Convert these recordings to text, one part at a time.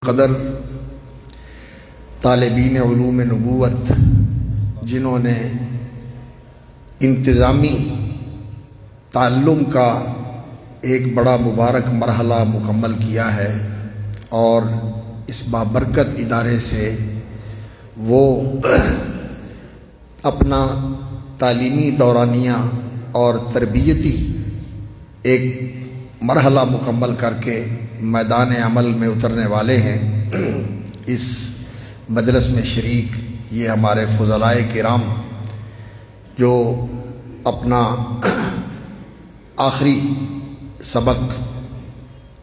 قدر طالبین علوم نبوت جنہوں نے انتظامی تعلم کا ایک بڑا مبارک مرحلہ مکمل کیا ہے اور اس بابرکت ادارے سے وہ اپنا تعلیمی دورانیہ اور تربیتی ایک مرحلہ مکمل کر کے میدان عمل میں اترنے والے ہیں۔ اس مجلس میں شریک یہ ہمارے فضلائے کرام جو اپنا آخری سبق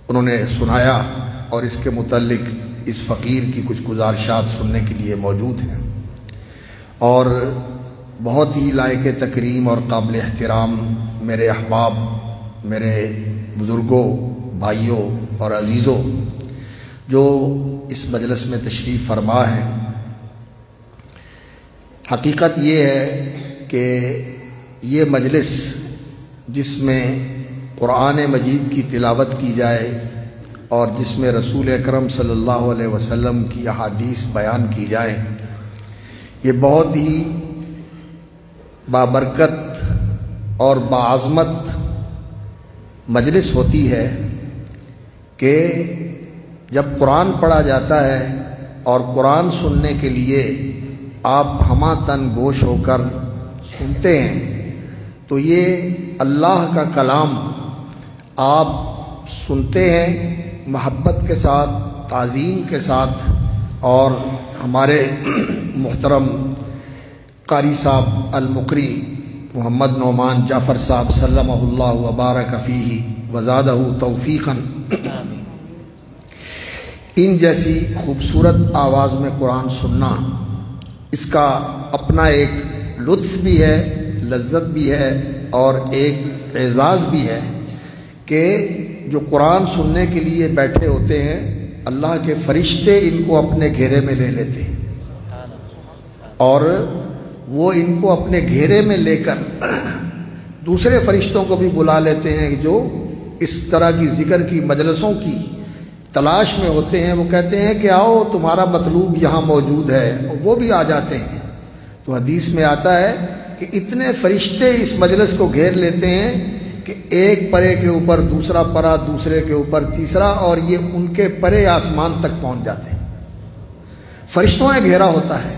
انہوں نے سنایا اور اس کے متعلق اس فقیر کی کچھ گزارشات سننے کے لیے موجود ہیں، اور بہت ہی لائق تکریم اور قابل احترام میرے احباب، میرے بزرگوں، بھائیوں اور عزیزوں جو اس مجلس میں تشریف فرما ہیں۔ حقیقت یہ ہے کہ یہ مجلس جس میں قرآن مجید کی تلاوت کی جائے اور جس میں رسول اکرم صلی اللہ علیہ وسلم کی احادیث بیان کی جائیں، یہ بہت ہی بابرکت اور باعظمت مجلس ہوتی ہے کہ جب قرآن پڑھا جاتا ہے اور قرآن سننے کے لیے آپ ہمہ تن گوش ہو کر سنتے ہیں تو یہ اللہ کا کلام آپ سنتے ہیں محبت کے ساتھ، تعظیم کے ساتھ، اور ہمارے محترم قاری صاحب المقری محمد نعمان جعفر صاحب سلمہ اللہ وبارک فیہ وزادہ توفیقا، ان جیسی خوبصورت آواز میں قرآن سننا، اس کا اپنا ایک لطف بھی ہے، لذت بھی ہے اور ایک اعزاز بھی ہے کہ جو قرآن سننے کے لیے بیٹھے ہوتے ہیں اللہ کے فرشتے ان کو اپنے گھیرے میں لے لیتے ہیں اور وہ ان کو اپنے گھیرے میں لے کر دوسرے فرشتوں کو بھی بلا لیتے ہیں جو اس طرح کی ذکر کی مجلسوں کی تلاش میں ہوتے ہیں۔ وہ کہتے ہیں کہ آؤ تمہارا مطلوب یہاں موجود ہے، اور وہ بھی آ جاتے ہیں۔ تو حدیث میں آتا ہے کہ اتنے فرشتے اس مجلس کو گھیر لیتے ہیں کہ ایک پرے کے اوپر دوسرا پرا، دوسرے کے اوپر تیسرا، اور یہ ان کے پرے آسمان تک پہنچ جاتے ہیں۔ فرشتوں نے گھیرا ہوتا ہے،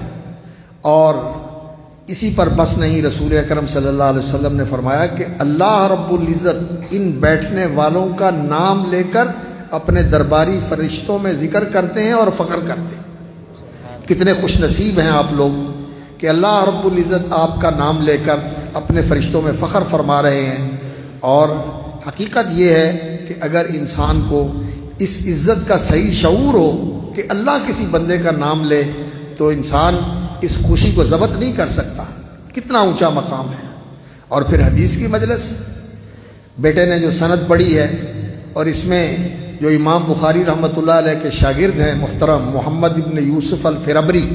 اور اسی پر بس نہیں، رسول اکرم صلی اللہ علیہ وسلم نے فرمایا کہ اللہ رب العزت ان بیٹھنے والوں کا نام لے کر اپنے درباری فرشتوں میں ذکر کرتے ہیں اور فخر کرتے ہیں۔ کتنے خوش نصیب ہیں آپ لوگ کہ اللہ رب العزت آپ کا نام لے کر اپنے فرشتوں میں فخر فرما رہے ہیں۔ اور حقیقت یہ ہے کہ اگر انسان کو اس عزت کا صحیح شعور ہو کہ اللہ کسی بندے کا نام لے تو انسان اس خوشی کو ضبط نہیں کر سکتا، کتنا اونچا مقام ہے۔ اور پھر حدیث کی مجلس، بیٹے نے جو سند پڑھی ہے اور اس میں جو امام بخاری رحمۃ اللہ علیہ کے شاگرد ہیں محترم محمد ابن یوسف الفربری،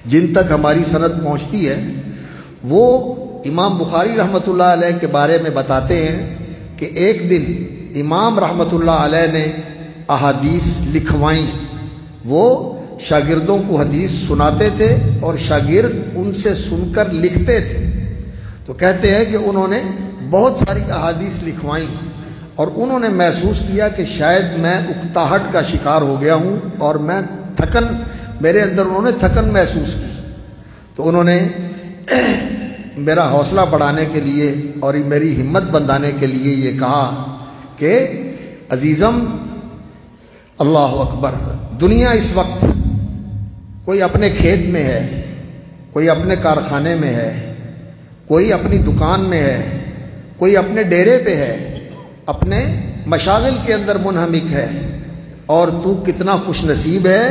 جن تک ہماری سند پہنچتی ہے، وہ امام بخاری رحمۃ اللہ علیہ کے بارے میں بتاتے ہیں کہ ایک دن امام رحمۃ اللہ علیہ نے احادیث لکھوائیں، وہ شاگردوں کو حدیث سناتے تھے اور شاگرد ان سے سن کر لکھتے تھے۔ تو کہتے ہیں کہ انہوں نے بہت ساری احادیث لکھوائیں اور انہوں نے محسوس کیا کہ شاید میں اکتاہٹ کا شکار ہو گیا ہوں اور میں میرے اندر انہوں نے تھکن محسوس کی۔ تو انہوں نے میرا حوصلہ بڑھانے کے لیے اور میری ہمت بندھانے کے لیے یہ کہا کہ عزیزم، اللہ اکبر، دنیا اس وقت کوئی اپنے کھیت میں ہے، کوئی اپنے کارخانے میں ہے، کوئی اپنی دکان میں ہے، کوئی اپنے ڈیرے پہ ہے، اپنے مشاغل کے اندر منہمک ہے، اور تو کتنا خوش نصیب ہے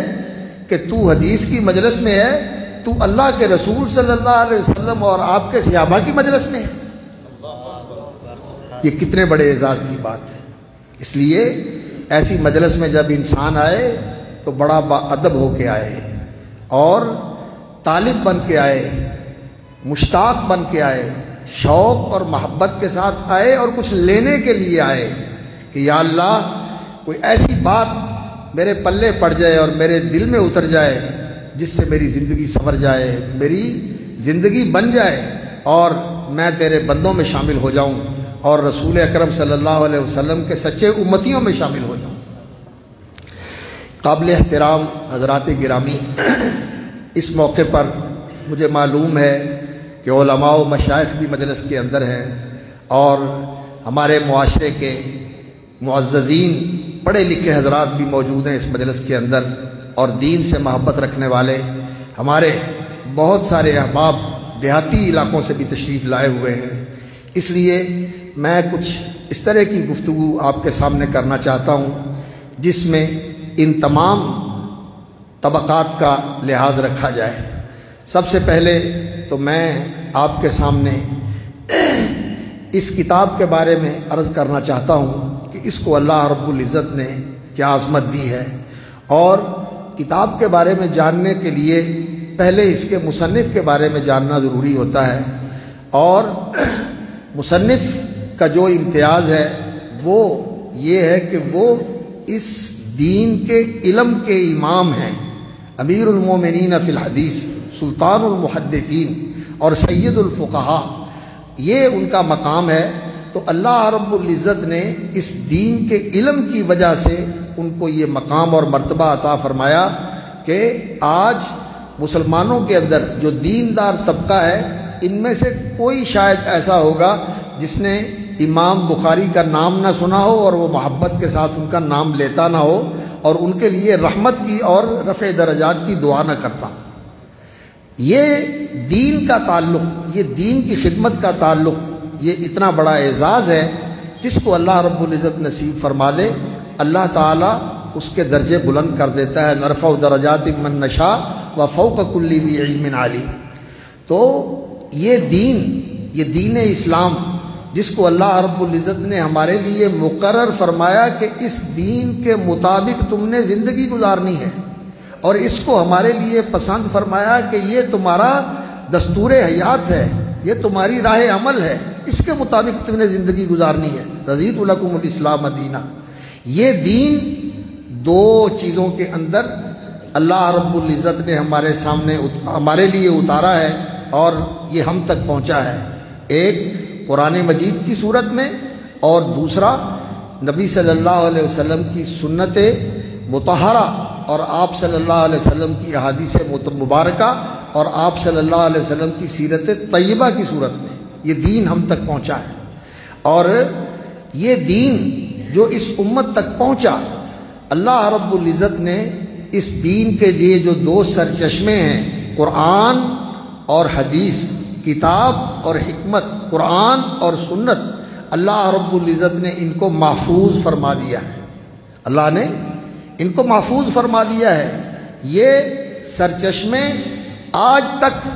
کہ تو حدیث کی مجلس میں ہے، تو اللہ کے رسول صلی اللہ علیہ وسلم اور آپ کے صحابہ کی مجلس میں ہے۔ یہ کتنے بڑے اعزاز کی بات ہے۔ اس لیے ایسی مجلس میں جب انسان آئے تو بڑا باادب ہو کے آئے اور طالب بن کے آئے، مشتاق بن کے آئے، شوق اور محبت کے ساتھ آئے اور کچھ لینے کے لیے آئے کہ یا اللہ کوئی ایسی بات میرے پلے پڑ جائے اور میرے دل میں اتر جائے، جس سے میری زندگی سنور جائے، میری زندگی بن جائے اور میں تیرے بندوں میں شامل ہو جاؤں اور رسول اکرم صلی اللہ علیہ وسلم کے سچے امتیوں میں شامل ہو جاؤں۔ قابل احترام حضرات گرامی، اس موقع پر مجھے معلوم ہے کہ علماء و مشائخ بھی مجلس کے اندر ہیں اور ہمارے معاشرے کے معززین پڑھے لکھے حضرات بھی موجود ہیں اس مجلس کے اندر، اور دین سے محبت رکھنے والے ہمارے بہت سارے احباب دیہاتی علاقوں سے بھی تشریف لائے ہوئے ہیں۔ اس لیے میں کچھ اس طرح کی گفتگو آپ کے سامنے کرنا چاہتا ہوں جس میں ان تمام طبقات کا لحاظ رکھا جائے۔ سب سے پہلے تو میں آپ کے سامنے اس کتاب کے بارے میں عرض کرنا چاہتا ہوں کہ اس کو اللہ رب العزت نے کیا عظمت دی ہے، اور کتاب کے بارے میں جاننے کے لیے پہلے اس کے مصنف کے بارے میں جاننا ضروری ہوتا ہے، اور مصنف کا جو امتیاز ہے وہ یہ ہے کہ وہ اس دین کے علم کے امام ہیں، امیر المومنین فی الحدیث، سلطان المحدثین اور سید الفقہاء، یہ ان کا مقام ہے۔ تو اللہ رب العزت نے اس دین کے علم کی وجہ سے ان کو یہ مقام اور مرتبہ عطا فرمایا کہ آج مسلمانوں کے اندر جو دیندار طبقہ ہے، ان میں سے کوئی شاید ایسا ہوگا جس نے امام بخاری کا نام نہ سنا ہو اور وہ محبت کے ساتھ ان کا نام لیتا نہ ہو اور ان کے لیے رحمت کی اور رفع درجات کی دعا نہ کرتا۔ یہ دین کا تعلق، یہ دین کی خدمت کا تعلق، یہ اتنا بڑا اعزاز ہے جس کو اللہ رب العزت نصیب فرما دے، اللہ تعالیٰ اس کے درجے بلند کر دیتا ہے۔ نرفع درجات من نشاء وفوق کل ذی علم علیم۔ تو یہ دین اسلام جس کو اللہ رب العزت نے ہمارے لیے مقرر فرمایا کہ اس دین کے مطابق تم نے زندگی گزارنی ہے، اور اس کو ہمارے لیے پسند فرمایا کہ یہ تمہارا دستور حیات ہے، یہ تمہاری راہ عمل ہے، اس کے مطابق تم نے زندگی گزارنی ہے۔ رضیت لکم الاسلام دینہ۔ یہ دین دو چیزوں کے اندر اللہ رب العزت نے ہمارے لیے اتارا ہے اور یہ ہم تک پہنچا ہے، ایک قرآن مجید کی صورت میں اور دوسرا نبی صلی اللہ علیہ وسلم کی سنت مطہرہ اور آپ صلی اللہ علیہ وسلم کی احادیث مبارکہ اور آپ صلی اللہ علیہ وسلم کی سیرت طیبہ کی صورت میں یہ دین ہم تک پہنچا ہے۔ اور یہ دین جو اس امت تک پہنچا، اللہ رب العزت نے اس دین کے لیے جو دو سرچشمے ہیں، قرآن اور حدیث، کتاب اور حکمت، قرآن اور سنت، اللہ رب العزت نے ان کو محفوظ فرما دیا ہے۔ اللہ نے ان کو محفوظ فرما دیا ہے۔ یہ سرچشمے آج تک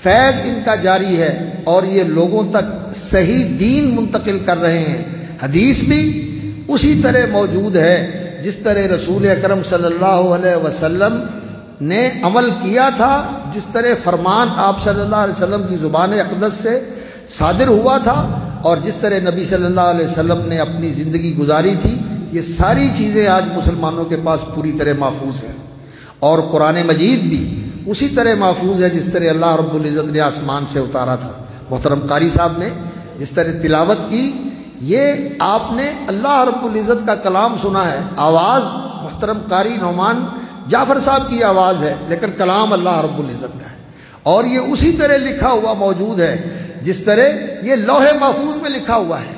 فیض ان کا جاری ہے اور یہ لوگوں تک صحیح دین منتقل کر رہے ہیں۔ حدیث بھی اسی طرح موجود ہے جس طرح رسول اکرم صلی اللہ علیہ وسلم نے عمل کیا تھا، جس طرح فرمان آپ صلی اللہ علیہ وسلم کی زبان اقدس سے صادر ہوا تھا اور جس طرح نبی صلی اللہ علیہ وسلم نے اپنی زندگی گزاری تھی، یہ ساری چیزیں آج مسلمانوں کے پاس پوری طرح محفوظ ہیں۔ اور قرآن مجید بھی اسی طرح محفوظ ہے جس طرح اللہ رب العزت نے آسمان سے اتارا تھا۔ محترم قاری صاحب نے جس طرح تلاوت کی، یہ آپ نے اللہ رب العزت کا کلام سنا ہے۔ آواز محترم قاری نعمان جعفر صاحب کی آواز ہے، لیکن کلام اللہ رب العزت کا ہے، اور یہ اسی طرح لکھا ہوا موجود ہے جس طرح یہ لوح محفوظ میں لکھا ہوا ہے۔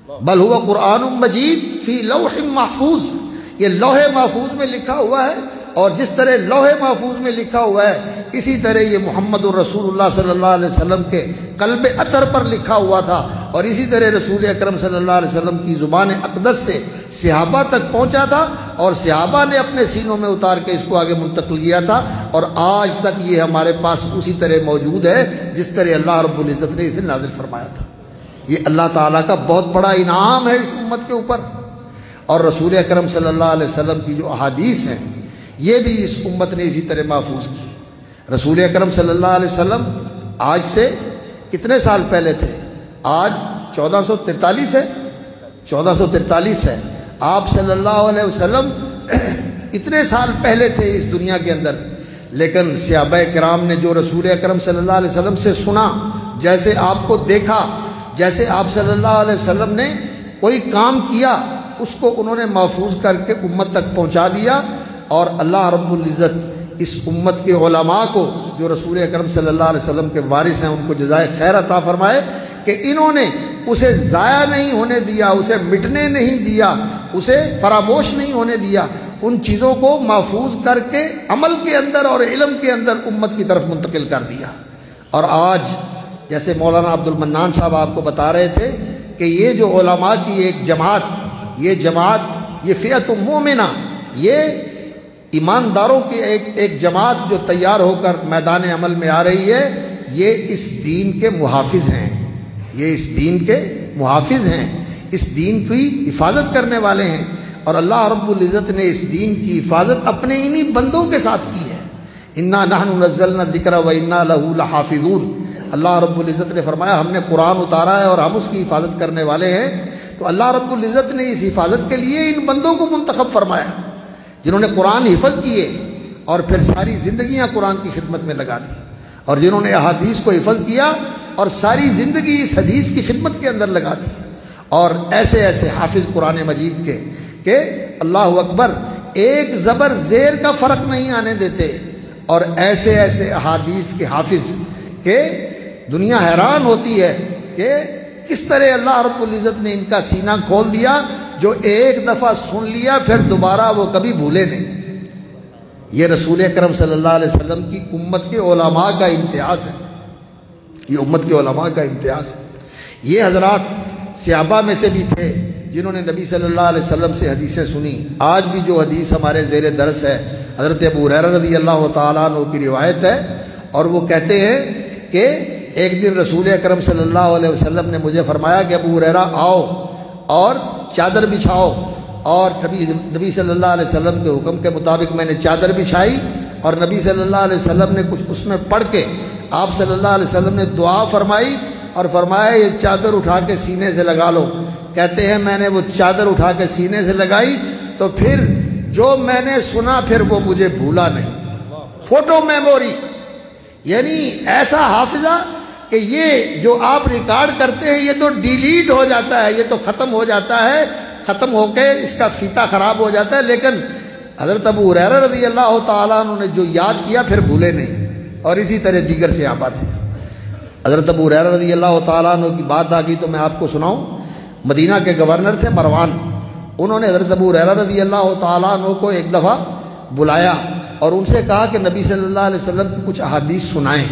بل هو قرآن مجید فی لوح محفوظ، یہ لوح محفوظ میں لکھا ہوا ہے، اور جس طرح لوح محفوظ میں لکھا ہوا ہے اسی طرح یہ محمد الرسول اللہ صلی اللہ علیہ وسلم کے قلب اطہر پر لکھا ہوا تھا، اور اسی طرح رسول اکرم صلی اللہ علیہ وسلم کی زبان اقدس سے صحابہ تک پہنچا تھا، اور صحابہ نے اپنے سینوں میں اتار کے اس کو آگے منتقل کیا تھا، اور آج تک یہ ہمارے پاس اسی طرح موجود ہے جس طرح اللہ رب العزت نے اسے نازل فرمایا تھا۔ یہ اللہ تعالیٰ کا بہت بڑا انعام ہے اس امت کے اوپر۔ اور رسول اکرم صلی اللہ علیہ وسلم کی جو احادیث ہیں یہ بھی اس امت نے اسی طرح محفوظ کی۔ رسول اکرم صلی اللہ علیہ وسلم آج سے کتنے سال پہلے تھے؟ آج 1443 ہے، 1443 ہے۔ آپ صلی اللہ علیہ وسلم اتنے سال پہلے تھے اس دنیا کے اندر، لیکن صحابہ کرام نے جو رسول اکرم صلی اللہ علیہ وسلم سے سنا، جیسے آپ کو دیکھا، جیسے آپ صلی اللہ علیہ وسلم نے کوئی کام کیا، اس کو انہوں نے محفوظ کر کے امت تک پہنچا دیا۔ اور اللہ رب العزت اس امت کے علماء کو جو رسول اکرم صلی اللہ علیہ وسلم کے وارث ہیں ان کو جزائے خیر عطا فرمائے کہ انہوں نے اسے ضائع نہیں ہونے دیا، اسے مٹنے نہیں دیا، اسے فراموش نہیں ہونے دیا، ان چیزوں کو محفوظ کر کے عمل کے اندر اور علم کے اندر امت کی طرف منتقل کر دیا۔ اور آج جیسے مولانا عبد المنان صاحب آپ کو بتا رہے تھے کہ یہ جو علماء کی ایک جماعت، یہ فئت مومنہ، یہ ایمانداروں کی ایک جماعت جو تیار ہو کر میدان عمل میں آ رہی ہے، یہ اس دین کے محافظ ہیں، یہ اس دین کے محافظ ہیں، اس دین کی حفاظت کرنے والے ہیں۔ اور اللہ رب العزت نے اس دین کی حفاظت اپنے انہی بندوں کے ساتھ کی ہے۔ انا نحن نزلنا الذکر و انا لہ لحافظون، اللہ رب العزت نے فرمایا ہم نے قرآن اتارا ہے اور ہم اس کی حفاظت کرنے والے ہیں۔ تو اللہ رب العزت نے اس حفاظت کے لیے ان بندوں کو منتخب فرمایا جنہوں نے قرآن حفظ کیے اور پھر ساری زندگیاں قرآن کی خدمت میں لگا دی، اور جنہوں نے احادیث کو حفظ کیا اور ساری زندگی اس حدیث کی خدمت کے اندر لگا دی، اور ایسے ایسے حافظ قرآن مجید کے کہ اللہ اکبر ایک زبر زیر کا فرق نہیں آنے دیتے، اور ایسے ایسے احادیث کے حافظ کہ دنیا حیران ہوتی ہے کہ کس طرح اللہ رب العزت نے ان کا سینہ کھول دیا، جو ایک دفعہ سن لیا پھر دوبارہ وہ کبھی بھولے نہیں۔ یہ رسول اکرم صلی اللہ علیہ وسلم کی امت کے علماء کا امتیاز ہے، یہ امت کے علماء کا امتیاز ہے۔ یہ حضرات صحابہ میں سے بھی تھے جنہوں نے نبی صلی اللہ علیہ وسلم سے حدیثیں سنی۔ آج بھی جو حدیث ہمارے زیر درس ہے حضرت ابو ہریرہ رضی اللہ تعالیٰ عنہ کی روایت ہے، اور وہ کہتے ہیں کہ ایک دن رسول اکرم صلی اللہ علیہ وسلم نے مجھے فرمایا کہ ابو ہریرہ آؤ اور چادر بچھاؤ، اور نبی صلی اللہ علیہ وسلم کے حکم کے مطابق میں نے چادر بچھائی، اور نبی صلی اللہ علیہ وسلم نے کچھ اس میں پڑھ کے آپ صلی اللہ علیہ وسلم نے دعا فرمائی اور فرمایا یہ چادر اٹھا کے سینے سے لگا لو۔ کہتے ہیں میں نے وہ چادر اٹھا کے سینے سے لگائی تو پھر جو میں نے سنا پھر وہ مجھے بھولا نہیں، فوٹو میموری، یعنی ایسا حافظہ کہ یہ جو آپ ریکارڈ کرتے ہیں یہ تو ڈیلیٹ ہو جاتا ہے، یہ تو ختم ہو جاتا ہے، ختم ہو کے اس کا فیتہ خراب ہو جاتا ہے، لیکن حضرت ابو ہریرہ رضی اللہ تعالیٰ عنہ نے جو یاد کیا پھر بھولے نہیں۔ اور اسی طرح دیگر صحابہ تھے۔ حضرت ابو ہریرہ رضی اللہ تعالیٰ عنہ کی بات آ گئی تو میں آپ کو سناؤں۔ مدینہ کے گورنر تھے مروان، انہوں نے حضرت ابو ہریرہ رضی اللہ تعالیٰ عنہ کو ایک دفعہ بلایا اور ان سے کہا کہ نبی صلی اللہ علیہ وسلم کی کچھ احادیث سنائیں،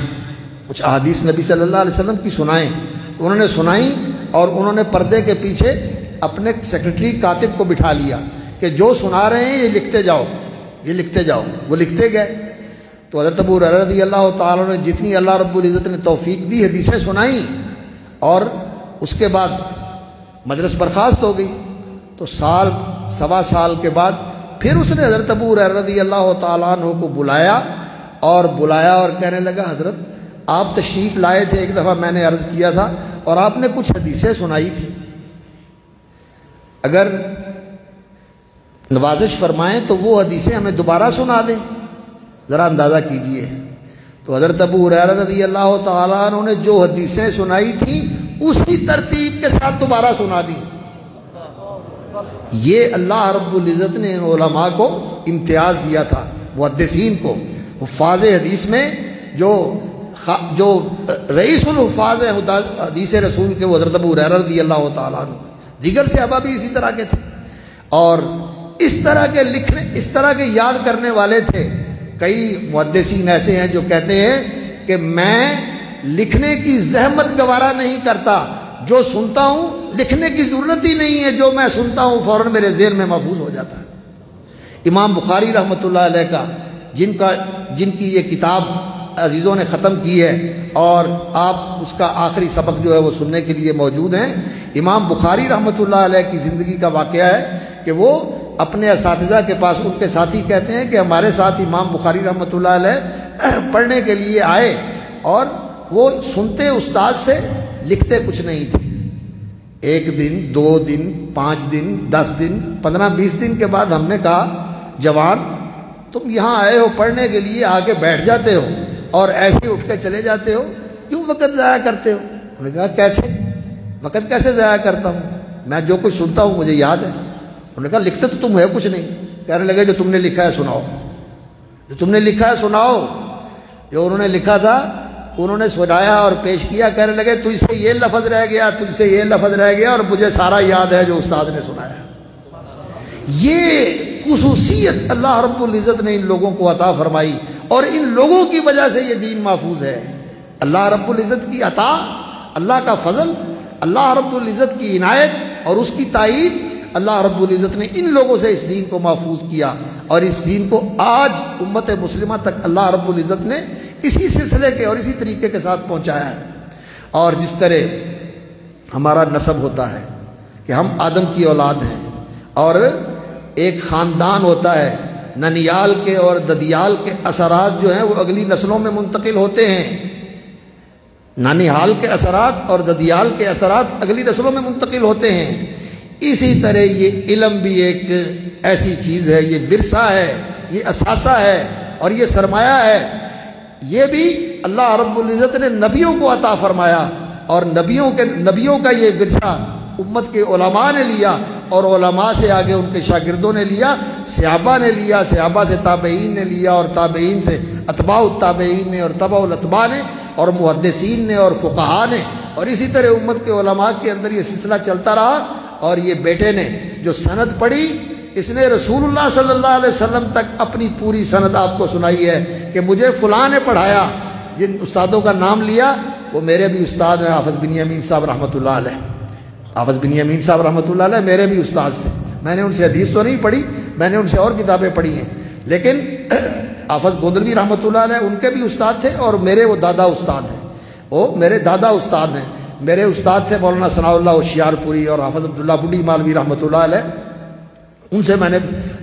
کچھ احادیث نبی صلی اللہ علیہ وسلم کی سنائیں۔ انہوں نے سنائی اور انہوں نے پردے کے پیچھے اپنے سیکرٹری کاتب کو بٹھا لیا کہ جو سنا رہے ہیں یہ لکھتے جاؤ، یہ لکھتے جاؤ۔ وہ لکھتے گئے تو حضرت ابو ہریرہ رضی اللہ تعالیٰ نے جتنی اللہ رب العزت نے توفیق دی حدیثیں سنائیں، اور اس کے بعد مجلس برخاست ہو گئی۔ تو سال سوا سال کے بعد پھر اس نے حضرت ابو ہریرہ رضی اللہ تعالیٰ عنہ کو بلایا اور کہنے لگا حضرت آپ تشریف لائے تھے، ایک دفعہ میں نے عرض کیا تھا اور آپ نے کچھ حدیثیں سنائی تھی، اگر نوازش فرمائیں تو وہ حدیثیں ہمیں دوبارہ سنا دیں، ذرا اندازہ کیجئے۔ تو حضرت ابو ہریرہ رضی اللہ تعالیٰ عنہ نے جو حدیثیں سنائی تھیں اسی ترتیب کے ساتھ دوبارہ سنا دی۔ یہ اللہ رب العزت نے ان علماء کو امتیاز دیا تھا، محدثین کو، حفاظ حدیث میں جو رئیس الحفاظ ہیں حدیث رسول کے وہ حضرت ابو ہریرہ رضی اللہ تعالیٰ عنہ، دیگر صحابہ بھی اسی طرح کے تھے، اور اس طرح کے لکھنے، اس طرح کے یاد کرنے والے تھے۔ کئی محدثین ایسے ہیں جو کہتے ہیں کہ میں لکھنے کی زحمت گوارا نہیں کرتا، جو سنتا ہوں لکھنے کی ضرورت ہی نہیں ہے، جو میں سنتا ہوں فوراً میرے ذہن میں محفوظ ہو جاتا ہے۔ امام بخاری رحمۃ اللہ علیہ کا جن کی یہ کتاب عزیزوں نے ختم کی ہے اور آپ اس کا آخری سبق جو ہے وہ سننے کے لیے موجود ہیں، امام بخاری رحمۃ اللہ علیہ کی زندگی کا واقعہ ہے کہ وہ اپنے اساتذہ کے پاس، ان کے ساتھی کہتے ہیں کہ ہمارے ساتھ امام بخاری رحمۃ اللہ علیہ پڑھنے کے لیے آئے اور وہ سنتے استاد سے، لکھتے کچھ نہیں تھے۔ ایک دن، 2 دن، 5 دن، 10 دن، 15-20 دن کے بعد ہم نے کہا جوان تم یہاں آئے ہو پڑھنے کے لیے، آ کے بیٹھ جاتے ہو اور ایسے ہی اٹھ کے چلے جاتے ہو، کیوں وقت ضائع کرتے ہو؟ انہوں نے کہا کیسے وقت کیسے ضائع کرتا ہوں، میں جو کچھ سنتا ہوں مجھے یاد ہے۔ انہوں نے کہا لکھتے تو تم ہے کچھ نہیں، کہنے لگے جو تم نے لکھا ہے سناؤ، جو تم نے لکھا ہے سناؤ۔ جو انہوں نے لکھا تھا انہوں نے سنایا اور پیش کیا، کہنے لگے تجھ سے یہ لفظ رہ گیا، تجھ سے یہ لفظ رہ گیا، اور مجھے سارا یاد ہے جو استاد نے سنایا۔ یہ خصوصیت اللہ رب العزت نے ان لوگوں کو عطا فرمائی، اور ان لوگوں کی وجہ سے یہ دین محفوظ ہے۔ اللہ رب العزت کی عطا، اللہ کا فضل، اللہ رب العزت کی عنایت اور اس کی تائید، اللہ رب العزت نے ان لوگوں سے اس دین کو محفوظ کیا، اور اس دین کو آج امت مسلمہ تک اللہ رب العزت نے اسی سلسلے کے اور اسی طریقے کے ساتھ پہنچایا ہے۔ اور جس طرح ہمارا نسب ہوتا ہے کہ ہم آدم کی اولاد ہیں، اور ایک خاندان ہوتا ہے، ننیال کے اور ددیال کے اثرات جو ہیں وہ اگلی نسلوں میں منتقل ہوتے ہیں، ننیال کے اثرات اور ددیال کے اثرات اگلی نسلوں میں منتقل ہوتے ہیں۔ اسی طرح یہ علم بھی ایک ایسی چیز ہے، یہ ورثہ ہے، یہ اثاثہ ہے اور یہ سرمایہ ہے۔ یہ بھی اللہ رب العزت نے نبیوں کو عطا فرمایا، اور نبیوں کا یہ ورثہ امت کے علماء نے لیا، اور علماء سے آگے ان کے شاگردوں نے لیا، صحابہ نے لیا، صحابہ سے تابعین نے لیا، اور تابعین سے اتباع التابعین نے، اور تبع الاتباع نے، اور محدثین نے، اور فقہاء نے، اور اسی طرح امت کے علماء کے اندر یہ سلسلہ چلتا رہا۔ اور یہ بیٹے نے جو سند پڑھی، اس نے رسول اللہ صلی اللہ علیہ وسلم تک اپنی پوری سند آپ کو سنائی ہے کہ مجھے فلاں نے پڑھایا۔ جن استادوں کا نام لیا وہ میرے بھی استاد ہیں، حافظ بنیامین صاحب رحمۃ اللہ علیہ۔ حافظ بنیامین صاحب رحمۃ اللہ علیہ میرے بھی استاد تھے، میں نے ان سے حدیث تو نہیں پڑھی، میں نے ان سے اور کتابیں پڑھی ہیں، لیکن حافظ گوندلوی رحمۃ اللہ علیہ ان کے بھی استاد تھے، اور میرے وہ دادا استاد ہیں، وہ میرے دادا استاد ہیں۔ میرے استاد تھے مولانا ثناء اللہ ہوشیار پوری اور حافظ عبداللہ بڈی مالوی رحمۃ اللہ علیہ، ان سے میں نے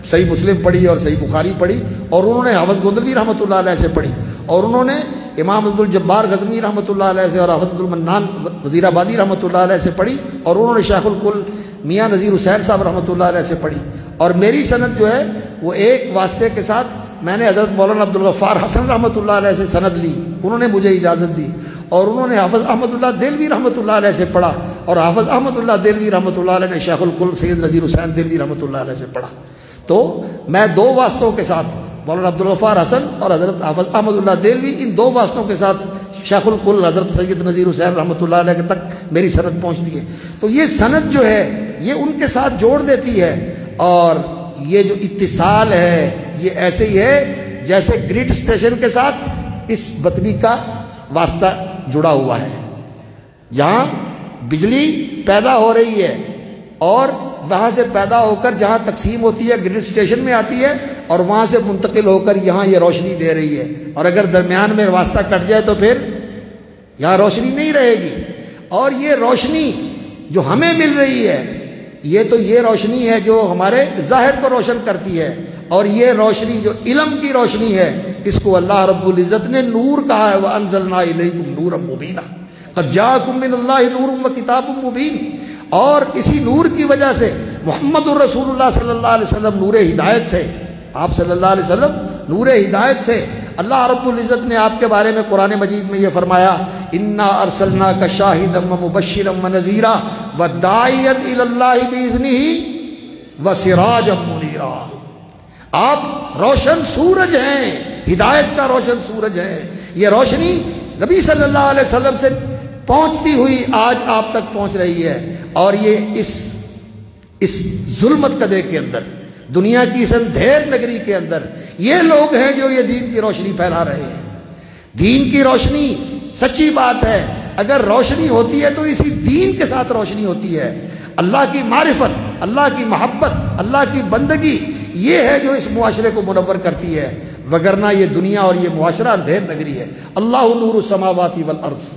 صحیح مسلم پڑھی اور صحیح بخاری پڑھی، اور انہوں نے حافظ گوندلوی رحمۃ اللہ علیہ سے پڑھی، اور انہوں نے امام عبد الجبار غزنوی رحمۃ اللہ علیہ سے اور حافظ عبد المنان وزیر آبادی رحمۃ اللہ علیہ سے پڑھی، اور انہوں نے شیخ الکل میاں نذیر حسین صاحب رحمۃ اللہ علیہ سے پڑھی۔ اور میری سند جو ہے وہ ایک واسطے کے ساتھ میں نے حضرت مولانا عبدالغفار حسن رحمۃ اللہ علیہ سے سند لی، انہوں نے مجھے اجازت دی، اور انہوں نے حافظ احمد اللہ دہلوی رحمۃ اللہ علیہ سے پڑھا، اور حافظ احمد اللہ دہلوی رحمۃ اللہ علیہ نے شیخ الکل سید نذیر حسین دہلوی رحمۃ اللہ علیہ سے پڑھا۔ تو میں دو واسطوں کے ساتھ مولانا عبدالغفار حسن اور حضرت حافظ احمد اللہ دہلوی، ان دو واسطوں کے ساتھ شیخ الکل حضرت سید نذیر حسین رحمۃ اللہ علیہ تک میری سند پہنچتی ہے۔ تو یہ سند جو ہے یہ ان کے ساتھ جوڑ دیتی ہے، اور یہ جو اتصال ہے یہ ایسے ہی ہے جیسے گرڈ اسٹیشن کے ساتھ اس بطنی کا واسطہ جڑا ہوا ہے، جہاں بجلی پیدا ہو رہی ہے اور وہاں سے پیدا ہو کر جہاں تقسیم ہوتی ہے گرڈ اسٹیشن میں آتی ہے، اور وہاں سے منتقل ہو کر یہاں یہ روشنی دے رہی ہے، اور اگر درمیان میں واسطہ کٹ جائے تو پھر یہاں روشنی نہیں رہے گی۔ اور یہ روشنی جو ہمیں مل رہی ہے یہ روشنی ہے جو ہمارے ظاہر کو روشن کرتی ہے، اور یہ روشنی جو علم کی روشنی ہے اس کو اللہ رب العزت نے نور کہا ہے، وَأَنزَلْنَا إِلَيْكُمْ نُورًا مُبِينًا قَدْ جَاءَكُم مِّنَ اللَّهِ نُورٌ وَكِتَابٌ مُبِينٌ۔ اور اسی نور کی وجہ سے محمد الرسول اللہ صلی اللہ علیہ وسلم نور ہدایت تھے، آپ صلی اللہ علیہ وسلم نور ہدایت تھے۔ اللہ رب العزت نے آپ کے بارے میں قرآن مجید میں یہ فرمایا، اِنَّا أَرْسَلْنَاكَ شَاهِدًا وَمُبَشِّرًا وَنَذِيرًا وَدَاعِيًا إِلَى اللَّهِ بِإِذْنِهِ وَسِرَاجًا مُنِيرًا۔ آپ روشن سورج ہیں، ہدایت کا روشن سورج ہے۔ یہ روشنی نبی صلی اللہ علیہ وسلم سے پہنچتی ہوئی آج آپ تک پہنچ رہی ہے، اور یہ اس ظلمت کدے کے اندر، دنیا کی اس اندھیر نگری کے اندر یہ لوگ ہیں جو یہ دین کی روشنی پھیلا رہے ہیں۔ دین کی روشنی سچی بات ہے، اگر روشنی ہوتی ہے تو اسی دین کے ساتھ روشنی ہوتی ہے۔ اللہ کی معرفت، اللہ کی محبت، اللہ کی بندگی، یہ ہے جو اس معاشرے کو منور کرتی ہے، وگرنہ یہ دنیا اور یہ معاشرہ اندھیر نگری ہے۔ اللہ نور السماوات والارض،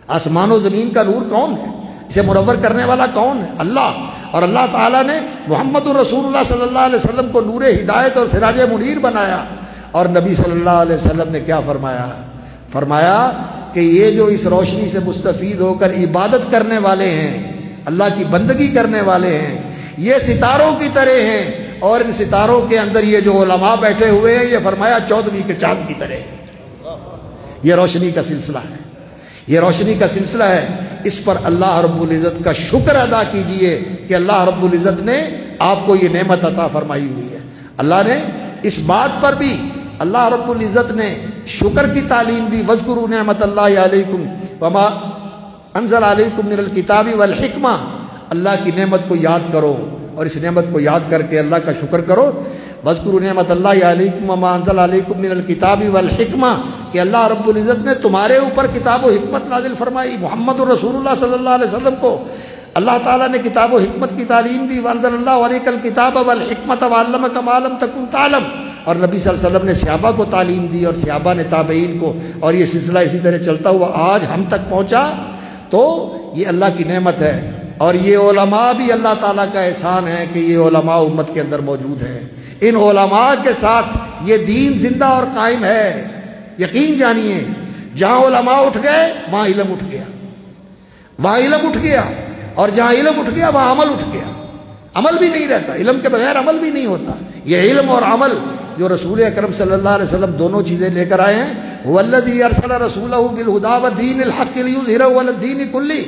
آسمان و زمین کا نور کون ہے؟ اسے منور کرنے والا کون ہے؟ اللہ۔ اور اللہ تعالیٰ نے محمد الرسول اللہ صلی اللہ علیہ وسلم کو نور ہدایت اور سراج منیر بنایا، اور نبی صلی اللہ علیہ وسلم نے کیا فرمایا؟ فرمایا کہ یہ جو اس روشنی سے مستفید ہو کر عبادت کرنے والے ہیں، اللہ کی بندگی کرنے والے ہیں، یہ ستاروں کی طرح ہیں، اور ان ستاروں کے اندر یہ جو علماء بیٹھے ہوئے ہیں، یہ فرمایا 14ویں کے چاند کی طرح۔ یہ روشنی کا سلسلہ ہے، یہ روشنی کا سلسلہ ہے۔ اس پر اللہ رب العزت کا شکر ادا کیجئے کہ اللہ رب العزت نے آپ کو یہ نعمت عطا فرمائی ہوئی ہے۔ اللہ نے اس بات پر بھی اللہ رب العزت نے شکر کی تعلیم دی، وَاذْكُرُوا نِعْمَةَ اللَّهِ عَلَيْكُمْ وَمَا أَنزَلَ عَلَيْكُمْ مِنَ الْكِتَابِ وَالْحِكْمَةِ، اللہ کی نعمت کو یاد کرو اور اس نعمت کو یاد کر کے اللہ کا شکر کرو۔ وَاذْكُرُوا نِعْمَةَ اللَّهِ عَلَيْكُمْ وَمَا أَنزَلَ عَلَيْكُمْ مِنَ الْكِتَابِ وَالْحِكْمَةِ، کہ اللہ رب العزت نے تمہارے اوپر کتاب و حکمت نازل فرمائی۔ محمد الرسول اللہ صلی اللہ علیہ وسلم کو اللہ تعالیٰ نے کتاب و حکمت کی تعلیم دی۔ وَأَنزَلَ اللَّهُ عَلَيْكَ الْكِتَابَ وَالْحِكْمَةَ وَعَلَّمَكَ مَا لَمْ تَكُنْ تَعْلَمْ، اور نبی صلی اللہ علیہ وسلم نے صحابہ کو تعلیم دی اور صحابہ نے تابعین کو، اور یہ سلسلہ اسی طرح چلتا ہوا آج ہم تک پہنچا۔ تو یہ اللہ کی نعمت ہے، اور یہ علماء بھی اللہ تعالیٰ کا احسان ہے کہ یہ علماء امت کے اندر موجود ہیں۔ ان علماء کے ساتھ یہ دین زندہ اور قائم ہے۔ یقین جانیے، جہاں علماء اٹھ گئے وہاں علم اٹھ گیا، وہاں علم اٹھ گیا، اور جہاں علم اٹھ گیا وہاں عمل اٹھ گیا۔ عمل بھی نہیں رہتا، علم کے بغیر عمل بھی نہیں ہوتا۔ یہ علم اور عمل جو رسول اکرم صلی اللہ علیہ وسلم دونوں چیزیں لے کر آئے ہیں، وَالَّذِي أَرْسَلَ رَسُولَهُ بِالْهُدَىٰ وَدِينِ الْحَقِّ لِيُظْهِرَهُ عَلَى الدِّينِ كُلِّهِ،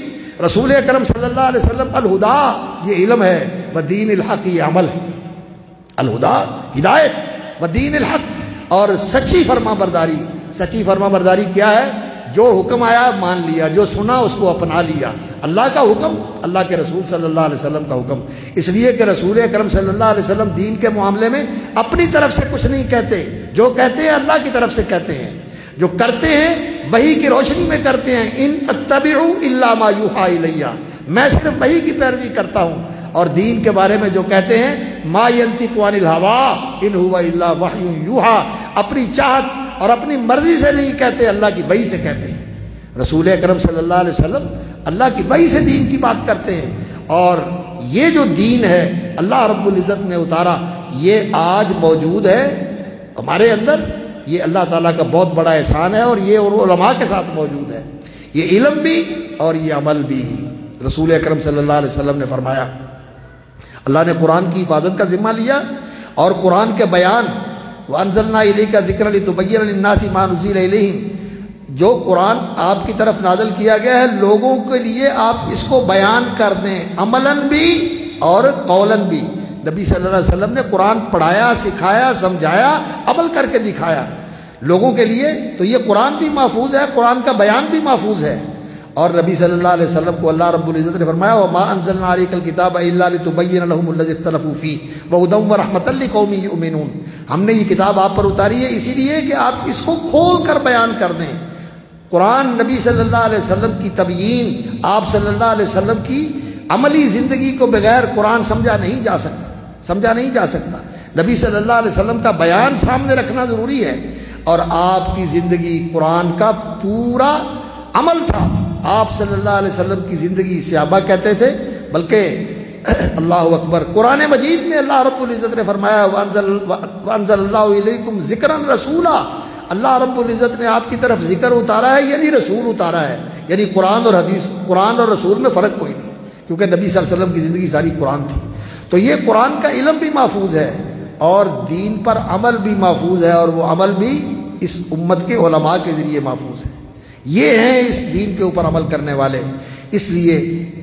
رسول اکرم صلی اللہ علیہ وسلم الہدا یہ علم ہے، ودین الحق یہ عمل ہے۔ الہدا ہدایت، ودین الحق اور سچی فرما برداری۔ سچی فرما برداری کیا ہے؟ جو حکم آیا مان لیا، جو سنا اس کو اپنا لیا۔ اللہ کا حکم، اللہ کے رسول صلی اللہ علیہ وسلم کا حکم، اس لیے کہ رسول اکرم صلی اللہ علیہ وسلم دین کے معاملے میں اپنی طرف سے کچھ نہیں کہتے، جو کہتے ہیں اللہ کی طرف سے کہتے ہیں، جو کرتے ہیں وحی کی روشنی میں کرتے ہیں۔ ان اتبع الا ما یوحی الی، میں صرف وحی کی پیروی کرتا ہوں، اور دین کے بارے میں جو کہتے ہیں ما ینطق عن الہوی ان هو الا وحی یوحی، اپنی چاہت اور اپنی مرضی سے نہیں کہتے، اللہ کی وحی سے کہتے ہیں۔ رسول اکرم صلی اللہ علیہ وسلم اللہ کی وحی سے دین کی بات کرتے ہیں، اور یہ جو دین ہے اللہ رب العزت نے اتارا، یہ آج موجود ہے ہمارے اندر۔ یہ اللہ تعالیٰ کا بہت بڑا احسان ہے، اور یہ علماء کے ساتھ موجود ہے، یہ علم بھی اور یہ عمل بھی۔ رسول اکرم صلی اللہ علیہ وسلم نے فرمایا، اللہ نے قرآن کی حفاظت کا ذمہ لیا اور قرآن کے بیان، وَأَنزَلْنَا إِلَيْكَ ذِكْرًا لِتُبَيِّنَ لِلنَّاسِ مَا نُزِّلَ إِلَيْهِمْ، جو قرآن آپ کی طرف نازل کیا گیا ہے لوگوں کے لیے آپ اس کو بیان کر دیں، عملاً بھی اور قولاً بھی۔ نبی صلی اللہ علیہ وسلم نے قرآن پڑھایا، سکھایا، سمجھایا، عمل کر کے دکھایا لوگوں کے لیے۔ تو یہ قرآن بھی محفوظ ہے، قرآن کا بیان بھی محفوظ ہے، اور نبی صلی اللہ علیہ وسلم کو اللہ رب العزت نے فرمایا وَمَا أَنزَلْنَا عَلَيْكَ الْكِتَابَ إِلَّا لِتُبَيِّنَ لَهُمُ الَّذِي اخْتَلَفُوا فِيهِ وَهُدًى وَرَحْمَةً لِقَوْمٍ يُؤْمِنُونَ، ہم نے یہ کتاب آپ پر اتاری ہے اسی لیے کہ آپ اس کو کھول کر بیان کر دیں۔ قرآن نبی صلی اللہ علیہ وسلم کی تبیین، آپ صلی اللہ علیہ وسلم کی عملی زندگی کو بغیر قرآن سمجھا نہیں جا سکتا، سمجھا نہیں جا سکتا۔ نبی صلی اللہ علیہ وسلم کا بیان سامنے رکھنا ضروری ہے، اور آپ کی زندگی قرآن کا پورا عمل تھا۔ آپ صلی اللہ علیہ وسلم کی زندگی صحابہ کہتے تھے، بلکہ اللہ اکبر، قرآن مجید میں اللہ رب العزت نے فرمایا وَأَنزَلَ اللَّهُ إِلَيْكُمْ ذِكْرًا رَسُولًا، اللہ رب العزت نے آپ کی طرف ذکر اتارا ہے، یعنی رسول اتارا ہے، یعنی قرآن اور حدیث، قرآن اور رسول میں فرق کوئی نہیں، کیونکہ نبی صلی اللہ علیہ وسلم کی زندگی ساری قرآن تھی۔ تو یہ قرآن کا علم بھی محفوظ ہے اور دین پر عمل بھی محفوظ ہے، اور وہ عمل بھی اس امت کے علماء کے ذریعے محفوظ ہے۔ یہ ہیں اس دین کے اوپر عمل کرنے والے، اس لیے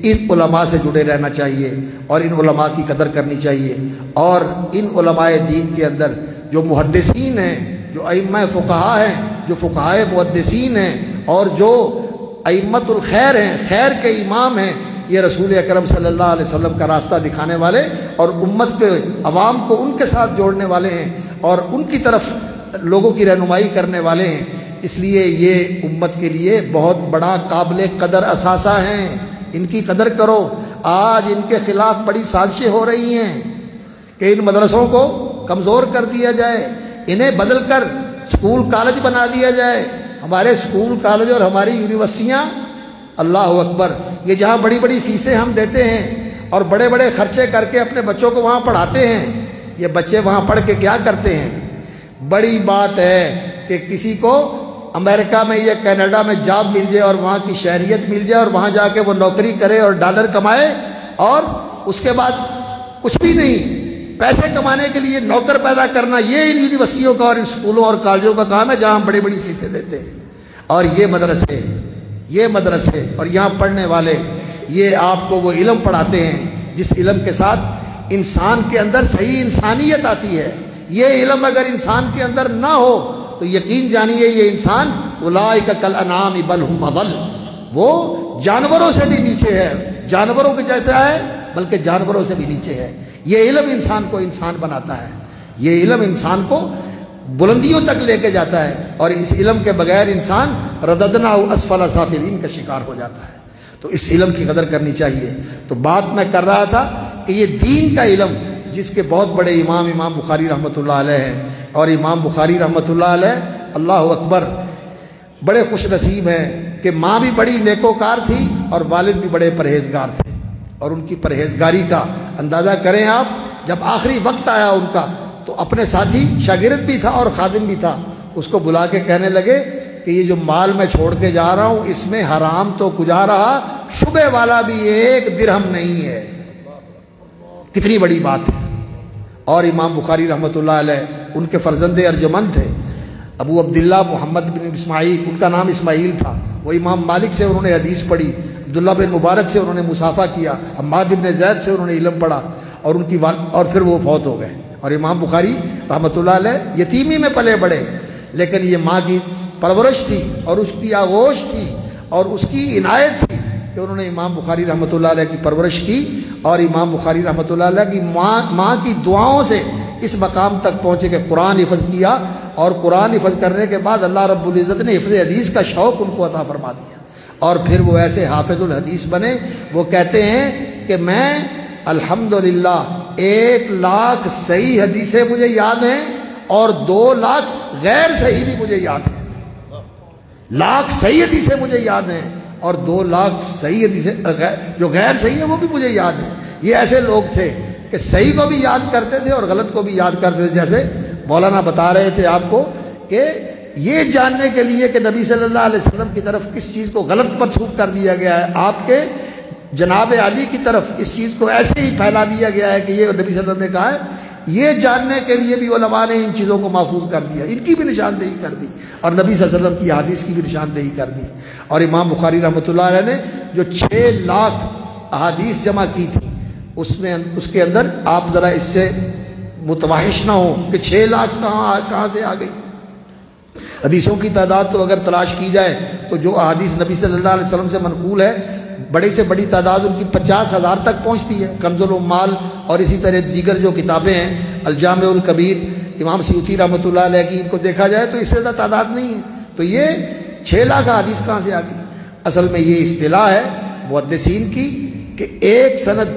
ان علماء سے جڑے رہنا چاہیے اور ان علماء کی قدر کرنی چاہیے، اور ان علماء دین کے اندر جو محدثین ہیں، جو ائمہ فقہا ہیں، جو فقہائے محدثین ہیں، اور جو ائمۃ الخیر ہیں، خیر کے امام ہیں، یہ رسول اکرم صلی اللہ علیہ وسلم کا راستہ دکھانے والے اور امت کے عوام کو ان کے ساتھ جوڑنے والے ہیں، اور ان کی طرف لوگوں کی رہنمائی کرنے والے ہیں۔ اس لیے یہ امت کے لیے بہت بڑا قابل قدر اثاثہ ہیں، ان کی قدر کرو۔ آج ان کے خلاف بڑی سازشیں ہو رہی ہیں کہ ان مدرسوں کو کمزور کر دیا جائے، انہیں بدل کر اسکول کالج بنا دیا جائے۔ ہمارے اسکول کالج اور ہماری یونیورسٹیاں، اللہ اکبر، یہ جہاں بڑی بڑی فیسیں ہم دیتے ہیں اور بڑے بڑے خرچے کر کے اپنے بچوں کو وہاں پڑھاتے ہیں، یہ بچے وہاں پڑھ کے کیا کرتے ہیں؟ بڑی بات ہے کہ کسی کو امریکہ میں یا کینیڈا میں جاب مل جائے اور وہاں کی شہریت مل جائے، اور وہاں جا کے وہ نوکری کرے اور ڈالر کمائے، اور اس کے بعد کچھ بھی نہیں، پیسے کمانے کے لیے نوکر پیدا کرنا یہ ان یونیورسٹیوں کا اور ان اسکولوں اور کالجوں کا کام ہے جہاں ہم بڑی بڑی فیسیں دیتے ہیں. اور یہ مدرسے اور یہاں پڑھنے والے یہ آپ کو وہ علم پڑھاتے ہیں جس علم کے ساتھ انسان کے اندر صحیح انسانیت آتی ہے. یہ علم اگر انسان کے اندر نہ ہو تو یقین جانیے یہ انسان اولئک کالانعام بل هم اضل، وہ جانوروں سے بھی نیچے ہے، جانوروں کے جیسا ہے بلکہ جانوروں سے بھی نیچے ہے. یہ علم انسان کو انسان بناتا ہے، یہ علم انسان کو بلندیوں تک لے کے جاتا ہے، اور اس علم کے بغیر انسان رددنا اسفل سافلین کا شکار ہو جاتا ہے. تو اس علم کی قدر کرنی چاہیے. تو بات میں کر رہا تھا کہ یہ دین کا علم جس کے بہت بڑے امام بخاری رحمۃ اللہ علیہ ہیں، اور امام بخاری رحمۃ اللہ علیہ اللہ اکبر بڑے خوش نصیب ہیں کہ ماں بھی بڑی نیکوکار تھی اور والد بھی بڑے پرہیزگار تھے. اور ان کی پرہیزگاری کا اندازہ کریں آپ، جب آخری وقت آیا ان کا تو اپنے ساتھی شاگرد بھی تھا اور خادم بھی تھا، اس کو بلا کے کہنے لگے کہ یہ جو مال میں چھوڑ کے جا رہا ہوں اس میں حرام تو کجا رہا، شبے والا بھی ایک درہم نہیں ہے. کتنی بڑی بات ہے. اور امام بخاری رحمۃ اللہ علیہ ان کے فرزند ارجمند تھے ابو عبداللہ محمد بن اسماعیل، ان کا نام اسماعیل تھا. وہ امام مالک سے انہوں نے حدیث پڑھی، عبداللہ بن مبارک سے انہوں نے مصافحہ کیا، حماد بن زید سے انہوں نے علم پڑھا، اور پھر وہ فوت ہو گئے. اور امام بخاری رحمۃ اللہ علیہ یتیمی میں پلے بڑے، لیکن یہ ماں کی پرورش تھی اور اس کی آغوش تھی اور اس کی عنایت تھی کہ انہوں نے امام بخاری رحمۃ اللہ علیہ کی پرورش کی. اور امام بخاری رحمۃ اللہ علیہ کی ماں کی دعاؤں سے اس مقام تک پہنچے کہ قرآن حفظ کیا، اور قرآن حفظ کرنے کے بعد اللہ رب العزت نے حفظ حدیث کا شوق ان کو عطا فرما دیا، اور پھر وہ ایسے حافظ الحدیث بنے. وہ کہتے ہیں کہ میں الحمدللہ 1,00,000 صحیح حدیثیں مجھے یاد ہیں اور 2,00,000 غیر صحیح بھی مجھے یاد ہیں. 1,00,000 صحیح حدیثیں مجھے یاد ہیں اور 2,00,000 صحیح حدیثیں جو غیر صحیح ہیں وہ بھی مجھے یاد ہیں. یہ ایسے لوگ تھے کہ صحیح کو بھی یاد کرتے تھے اور غلط کو بھی یاد کرتے تھے. جیسے مولانا بتا رہے تھے آپ کو کہ یہ جاننے کے لیے کہ نبی صلی اللہ علیہ وسلم کی طرف کس چیز کو غلط منسوب کر دیا گیا ہے، آپ کے جناب علی کی طرف اس چیز کو ایسے ہی پھیلا دیا گیا ہے کہ یہ نبی صلی اللہ علیہ وسلم نے کہا ہے، یہ جاننے کے لیے بھی علماء نے ان چیزوں کو محفوظ کر دیا، ان کی بھی نشاندہی کر دی، اور نبی صلی اللہ علیہ وسلم کی حدیث کی بھی نشاندہی کر دی. اور امام بخاری رحمۃ اللہ علیہ نے جو 6,00,000 احادیث جمع کی تھی اس کے اندر آپ ذرا اس سے متوحش نہ ہوں کہ 6,00,000 کہاں سے آ گئی. حدیثوں کی تعداد تو اگر تلاش کی جائے تو جو احادیث نبی صلی اللہ علیہ وسلم سے منقول ہے بڑی سے بڑی تعداد ان کی 50,000 تک پہنچتی ہے. کنز العمال اور اسی طرح دیگر جو کتابیں ہیں، الجامع الکبیر امام سیوطی رحمۃ اللہ علیہ کی، ان کو دیکھا جائے تو اس سے زیادہ تعداد نہیں ہے. تو یہ 6,00,000 حدیث کہاں سے آ گئی؟ اصل میں یہ اصطلاح ہے محدثین کی کہ ایک سند،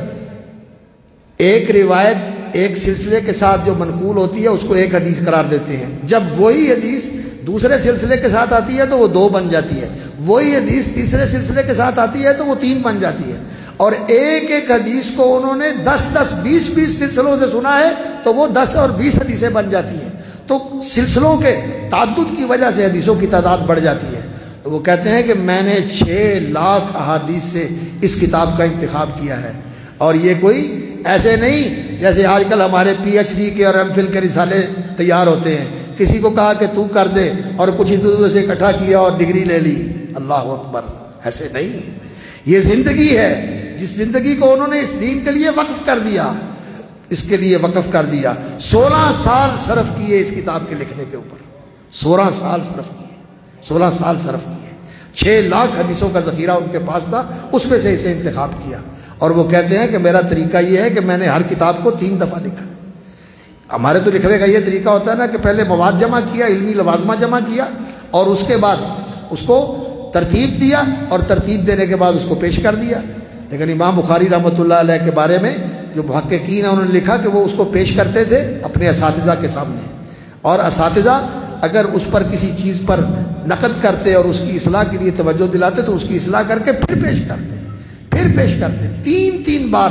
ایک روایت ایک سلسلے کے ساتھ جو منقول ہوتی ہے اس کو ایک حدیث قرار دیتے ہیں. جب وہی حدیث دوسرے سلسلے کے ساتھ آتی ہے تو وہ 2 بن جاتی ہے، وہی حدیث تیسرے سلسلے کے ساتھ آتی ہے تو وہ 3 بن جاتی ہے. اور ایک ایک حدیث کو انہوں نے 10 20 سلسلوں سے سنا ہے تو وہ 10 اور 20 حدیثیں بن جاتی ہیں. تو سلسلوں کے تعدد کی وجہ سے حدیثوں کی تعداد بڑھ جاتی ہے. تو وہ کہتے ہیں کہ میں نے 6,00,000 احادیث سے اس کتاب کا انتخاب کیا ہے. اور یہ کوئی ایسے نہیں جیسے آج کل ہمارے PhD کے اور MPhil کے رسالے تیار ہوتے ہیں، کسی کو کہا کہ تو کر دے اور کچھ ہی دوسرے سے اکٹھا کیا اور ڈگری لے لی. اللہ اکبر، ایسے نہیں. یہ زندگی ہے جس زندگی کو انہوں نے اس دین کے لیے وقف کر دیا، اس کے لیے وقف کر دیا. 16 سال صرف کیے اس کتاب کے لکھنے کے اوپر، 16 سال صرف کیے، 16 سال صرف کیے. 6,00,000 حدیثوں کا ذخیرہ ان کے پاس تھا، اس میں سے اسے انتخاب کیا. اور وہ کہتے ہیں کہ میرا طریقہ یہ ہے کہ میں نے ہر کتاب کو 3 دفعہ لکھا. ہمارے تو لکھنے کا یہ طریقہ ہوتا ہے نا کہ پہلے مواد جمع کیا، علمی لوازمہ جمع کیا، اور اس کے بعد اس کو ترتیب دیا، اور ترتیب دینے کے بعد اس کو پیش کر دیا. لیکن امام بخاری رحمۃ اللہ علیہ کے بارے میں جو محققین ہیں انہوں نے لکھا کہ وہ اس کو پیش کرتے تھے اپنے اساتذہ کے سامنے، اور اساتذہ اگر اس پر کسی چیز پر نقد کرتے اور اس کی اصلاح کے لیے توجہ دلاتے تو اس کی اصلاح کر کے پھر پیش کرتے 3 بار.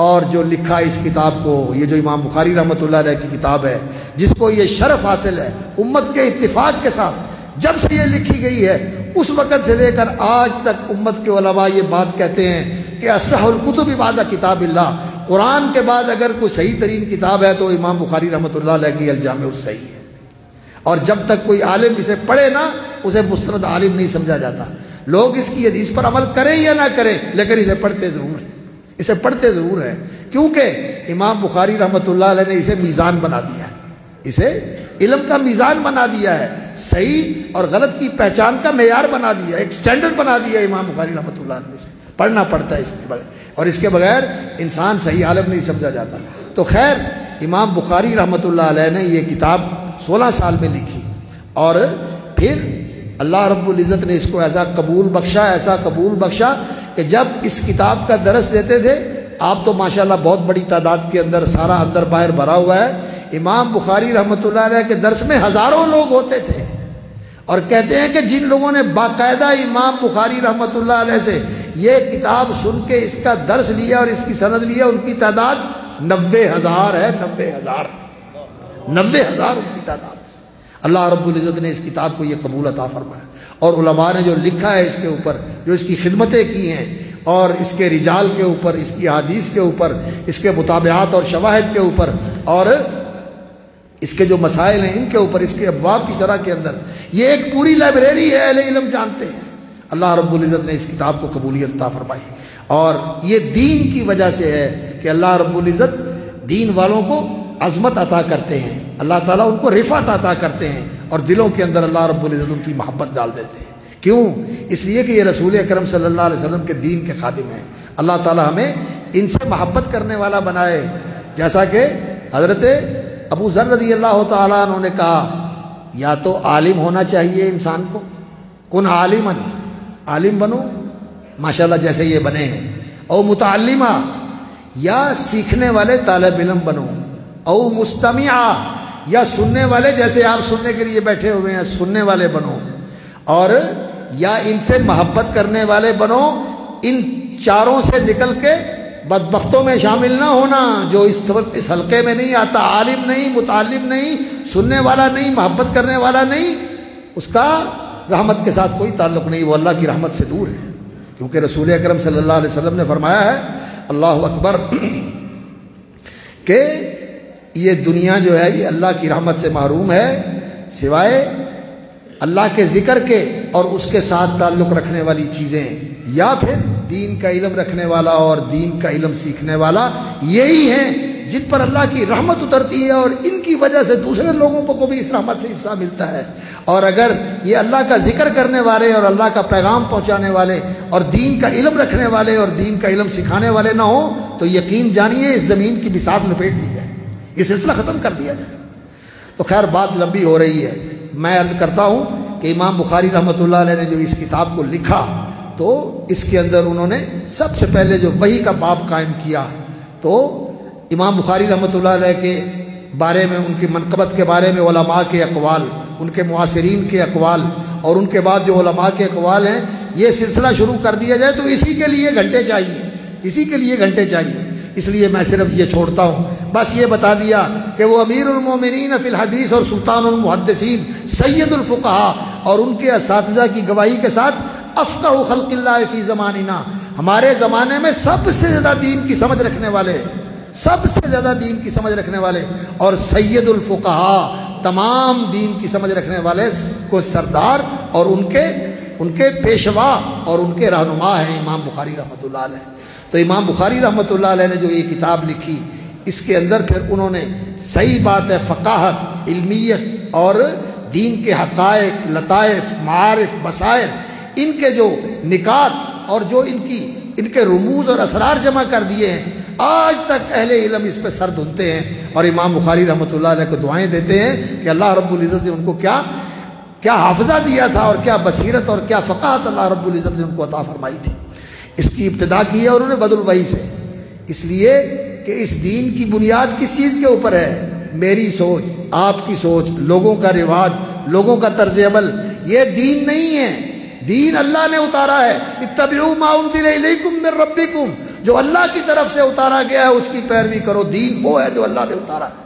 اور جو لکھا اس کتاب کو، یہ جو امام بخاری رحمۃ اللہ علیہ کی کتاب ہے جس کو یہ شرف حاصل ہے امت کے اتفاق کے ساتھ، جب سے یہ لکھی گئی ہے اس وقت سے لے کر آج تک امت کے علماء یہ بات کہتے ہیں کہ اصح الکتب بعد کتاب اللہ، قرآن کے بعد اگر کوئی صحیح ترین کتاب ہے تو امام بخاری رحمۃ اللہ علیہ کی الجامع الصحیح ہے، اور جب تک کوئی عالم اسے پڑھے نا اسے مستند عالم نہیں سمجھا جاتا۔ لوگ اس کی حدیث پر عمل کریں یا نہ کریں لیکن اسے پڑھتے ضرور ہیں، اسے پڑھتے ضرور ہیں، کیونکہ امام بخاری رحمۃ اللہ علیہ نے اسے میزان بنا دیا ہے، اسے علم کا میزان بنا دیا ہے، صحیح اور غلط کی پہچان کا معیار بنا دیا، ایک سٹینڈرڈ بنا دیا امام بخاری رحمۃ اللہ علیہ سے پڑھنا پڑتا ہے اس کے بغیر، اور اس کے بغیر انسان صحیح عالم نہیں سمجھا جاتا۔ تو خیر امام بخاری رحمۃ اللہ علیہ نے یہ کتاب 16 سال میں لکھی، اور پھر اللہ رب العزت نے اس کو ایسا قبول بخشا کہ جب اس کتاب کا درس دیتے تھے، آپ تو ماشاءاللہ بہت بڑی تعداد کے اندر سارا اندر باہر بھرا ہوا ہے، امام بخاری رحمۃ اللہ علیہ کے درس میں ہزاروں لوگ ہوتے تھے، اور کہتے ہیں کہ جن لوگوں نے باقاعدہ امام بخاری رحمۃ اللہ علیہ سے یہ کتاب سن کے اس کا درس لیا اور اس کی سند لیا، ان کی تعداد 90,000 ہے، 90,000 ان کی تعداد۔ اللہ رب العزت نے اس کتاب کو یہ قبول عطا فرمایا، اور علماء نے جو لکھا ہے اس کے اوپر، جو اس کی خدمتیں کی ہیں، اور اس کے رجال کے اوپر، اس کی احادیث کے اوپر، اس کے مطابعات اور شواہد کے اوپر، اور اس کے جو مسائل ہیں ان کے اوپر، اس کے ابواب کی شرح کے اندر، یہ ایک پوری لائبریری ہے، اہل علم جانتے ہیں۔ اللہ رب العزت نے اس کتاب کو قبولیت عطا فرمائی، اور یہ دین کی وجہ سے ہے کہ اللہ رب العزت دین والوں کو عظمت عطا کرتے ہیں، اللہ تعالیٰ ان کو رفعت عطا کرتے ہیں، اور دلوں کے اندر اللہ رب العزت ان کی محبت ڈال دیتے ہیں۔ کیوں؟ اس لیے کہ یہ رسول اکرم صلی اللہ علیہ وسلم کے دین کے خادم ہیں۔ اللہ تعالیٰ ہمیں ان سے محبت کرنے والا بنائے، جیسا کہ حضرت ابو ذر رضی اللہ تعالیٰ عنہ نے کہا، یا تو عالم ہونا چاہیے انسان کو، کن عالمن، عالم بنو ماشاءاللہ جیسے یہ بنے ہیں، او متعلمہ، یا سیکھنے والے طالب علم بنو، او مستمعہ، یا سننے والے جیسے آپ سننے کے لیے بیٹھے ہوئے ہیں سننے والے بنو، اور یا ان سے محبت کرنے والے بنو۔ ان چاروں سے نکل کے بدبختوں میں شامل نہ ہونا، جو اس حلقے میں نہیں آتا، عالم نہیں، متعلم نہیں، سننے والا نہیں، محبت کرنے والا نہیں، اس کا رحمت کے ساتھ کوئی تعلق نہیں، وہ اللہ کی رحمت سے دور ہے، کیونکہ رسول اکرم صلی اللہ علیہ وسلم نے فرمایا ہے، اللہ اکبر، کہ یہ دنیا جو ہے یہ اللہ کی رحمت سے محروم ہے، سوائے اللہ کے ذکر کے اور اس کے ساتھ تعلق رکھنے والی چیزیں، یا پھر دین کا علم رکھنے والا اور دین کا علم سیکھنے والا، یہی ہیں جن پر اللہ کی رحمت اترتی ہے، اور ان کی وجہ سے دوسرے لوگوں کو بھی اس رحمت سے حصہ ملتا ہے۔ اور اگر یہ اللہ کا ذکر کرنے والے اور اللہ کا پیغام پہنچانے والے اور دین کا علم رکھنے والے اور دین کا علم سکھانے والے نہ ہوں تو یقین جانیے اس زمین کی بساط لپیٹ دی جائے، یہ سلسلہ ختم کر دیا جائے۔ تو خیر بات لمبی ہو رہی ہے، میں عرض کرتا ہوں کہ امام بخاری رحمۃ اللہ علیہ نے جو اس کتاب کو لکھا تو اس کے اندر انہوں نے سب سے پہلے جو وحی کا باب قائم کیا، تو امام بخاری رحمۃ اللہ علیہ کے بارے میں، ان کی منقبت کے بارے میں علماء کے اقوال، ان کے معاصرین کے اقوال، اور ان کے بعد جو علماء کے اقوال ہیں، یہ سلسلہ شروع کر دیا جائے تو اسی کے لیے گھنٹے چاہیے، اس لیے میں صرف یہ چھوڑتا ہوں، بس یہ بتا دیا کہ وہ امیر المومنین فی الحدیث اور سلطان المحدثین سید الفقہاء، اور ان کے اساتذہ کی گواہی کے ساتھ افقہ خلق اللہ فی زماننا، ہمارے زمانے میں سب سے زیادہ دین کی سمجھ رکھنے والے، اور سید الفقہاء، تمام دین کی سمجھ رکھنے والے کو سردار اور ان کے پیشوا اور ان کے رہنما ہیں امام بخاری رحمۃ اللہ علیہ۔ تو امام بخاری رحمۃ اللہ علیہ نے جو یہ کتاب لکھی، اس کے اندر پھر انہوں نے صحیح بات ہے فقاہت، علمیت اور دین کے حقائق، لطائف، معارف، بصائر، ان کے جو نکات اور جو ان کے رموز اور اسرار جمع کر دیے ہیں، آج تک اہل علم اس پہ سر دھنتے ہیں، اور امام بخاری رحمۃ اللہ علیہ کو دعائیں دیتے ہیں کہ اللہ رب العزت نے ان کو کیا حافظہ دیا تھا، اور کیا بصیرت اور کیا فقاہت اللہ رب العزت نے ان کو عطا فرمائی تھی۔ اس کی ابتدا کی ہے انہوں نے بدل الوحی سے، اس لیے کہ اس دین کی بنیاد کس چیز کے اوپر ہے؟ میری سوچ، آپ کی سوچ، لوگوں کا رواج، لوگوں کا طرز عمل، یہ دین نہیں ہے، دین اللہ نے اتارا ہے۔ اتبعوا ما انزل الیکم من ربکم، جو اللہ کی طرف سے اتارا گیا ہے اس کی پیروی کرو، دین وہ ہے جو اللہ نے اتارا ہے،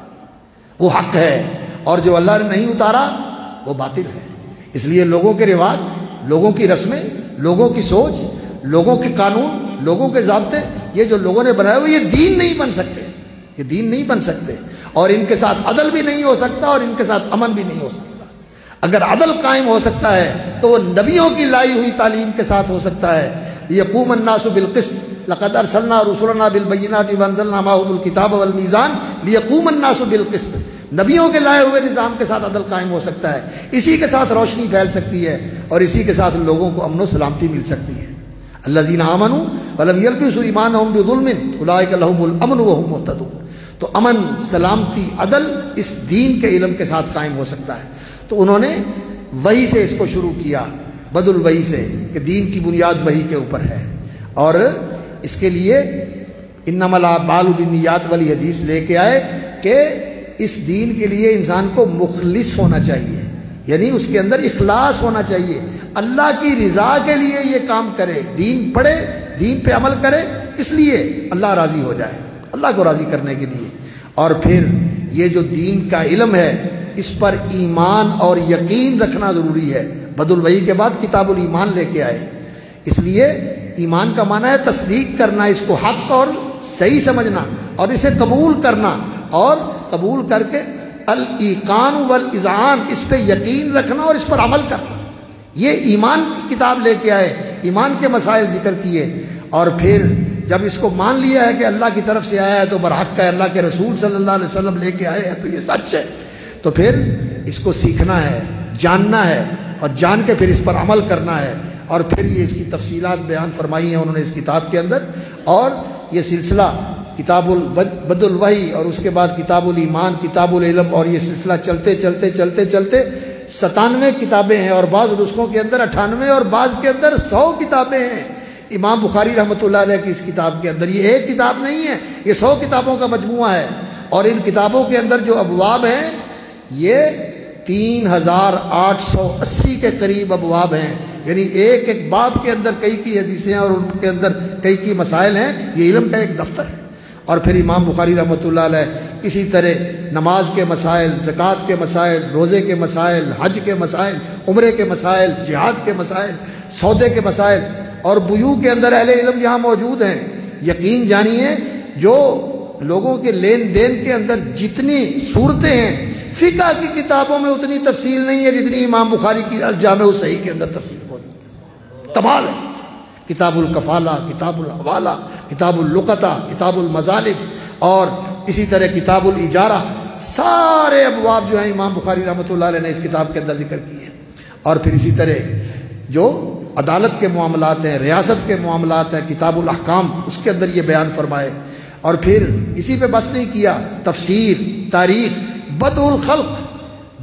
وہ حق ہے، اور جو اللہ نے نہیں اتارا وہ باطل ہے۔ اس لیے لوگوں کے رواج، لوگوں کی رسمیں، لوگوں کی سوچ، لوگوں کے قانون، لوگوں کے ضابطے، یہ جو لوگوں نے بنایا ہوئے یہ دین نہیں بن سکتے، یہ دین نہیں بن سکتے، اور ان کے ساتھ عدل بھی نہیں ہو سکتا اور ان کے ساتھ امن بھی نہیں ہو سکتا۔ اگر عدل قائم ہو سکتا ہے تو وہ نبیوں کی لائی ہوئی تعلیم کے ساتھ ہو سکتا ہے۔ یقوم الناس بالقسط لقد ارسلنا رسلنا بالبینات وانزلنا معهم الکتاب والمیزان لیقوم الناس بالقسط، نبیوں کے لائے ہوئے نظام کے ساتھ عدل قائم ہو سکتا ہے، اسی کے ساتھ روشنی پھیل سکتی ہے اور اسی کے ساتھ لوگوں کو امن و سلامتی مل سکتی ہے۔ الذین آمنوا ولم یلبسوا ایمانهم بظلم اولئک لهم الامن وهم مہتدون۔ تو امن، سلامتی، عدل اس دین کے علم کے ساتھ قائم ہو سکتا ہے۔ تو انہوں نے وحی سے اس کو شروع کیا، بدل وحی سے، کہ دین کی بنیاد وحی کے اوپر ہے، اور اس کے لیے انما الاعمال بالنیات والی حدیث لے کے آئے کہ اس دین کے لیے انسان کو مخلص ہونا چاہیے، یعنی اس کے اندر اخلاص ہونا چاہیے، اللہ کی رضا کے لیے یہ کام کرے، دین پڑھے، دین پہ عمل کرے، اس لیے اللہ راضی ہو جائے، اللہ کو راضی کرنے کے لیے۔ اور پھر یہ جو دین کا علم ہے اس پر ایمان اور یقین رکھنا ضروری ہے۔ بدل وحی کے بعد کتاب الایمان لے کے آئے، اس لیے ایمان کا معنی ہے تصدیق کرنا، اس کو حق اور صحیح سمجھنا اور اسے قبول کرنا، اور قبول کر کے الایقان والاذعان، اس پہ یقین رکھنا اور اس پر عمل کرنا۔ یہ ایمان کی کتاب لے کے آئے، ایمان کے مسائل ذکر کیے، اور پھر جب اس کو مان لیا ہے کہ اللہ کی طرف سے آیا ہے تو برحق ہے، اللہ کے رسول صلی اللہ علیہ وسلم لے کے آئے ہیں تو یہ سچ ہے، تو پھر اس کو سیکھنا ہے، جاننا ہے، اور جان کے پھر اس پر عمل کرنا ہے۔ اور پھر یہ اس کی تفصیلات بیان فرمائی ہیں انہوں نے اس کتاب کے اندر، اور یہ سلسلہ کتاب بدل وحی اور اس کے بعد کتاب الایمان، کتاب العلم، اور یہ سلسلہ چلتے چلتے چلتے چلتے 97 کتابیں ہیں، اور بعض نسخوں کے اندر 98 اور بعض کے اندر 100 کتابیں ہیں امام بخاری رحمۃ اللہ علیہ کی اس کتاب کے اندر۔ یہ ایک کتاب نہیں ہے، یہ 100 کتابوں کا مجموعہ ہے، اور ان کتابوں کے اندر جو ابواب ہیں یہ 3880 کے قریب ابواب ہیں، یعنی ایک ایک باب کے اندر کئی کی حدیثیں ہیں اور ان کے اندر کئی کی مسائل ہیں، یہ علم کا ایک دفتر ہے۔ اور پھر امام بخاری رحمۃ اللہ علیہ اسی طرح نماز کے مسائل، زکوٰۃ کے مسائل، روزے کے مسائل، حج کے مسائل، عمرے کے مسائل، جہاد کے مسائل، سودے کے مسائل، اور بیوع کے اندر اہل علم یہاں موجود ہیں۔ یقین جانیے جو لوگوں کے لین دین کے اندر جتنی صورتیں ہیں، فقہ کی کتابوں میں اتنی تفصیل نہیں ہے جتنی امام بخاری کی الجامع الصحیح کے اندر تفصیل موجود ہے۔ کمال ہے۔ کتاب الکفالہ، کتاب الحوالہ، کتاب اللقطہ، کتاب المظالم، اور اسی طرح کتاب الاجارہ، سارے ابواب جو ہیں امام بخاری رحمۃ اللہ علیہ نے اس کتاب کے اندر ذکر کیے ہیں۔ اور پھر اسی طرح جو عدالت کے معاملات ہیں، ریاست کے معاملات ہیں، کتاب الاحکام، اس کے اندر یہ بیان فرمائے۔ اور پھر اسی پہ بس نہیں کیا، تفسیر، تاریخ، بدء الخلق،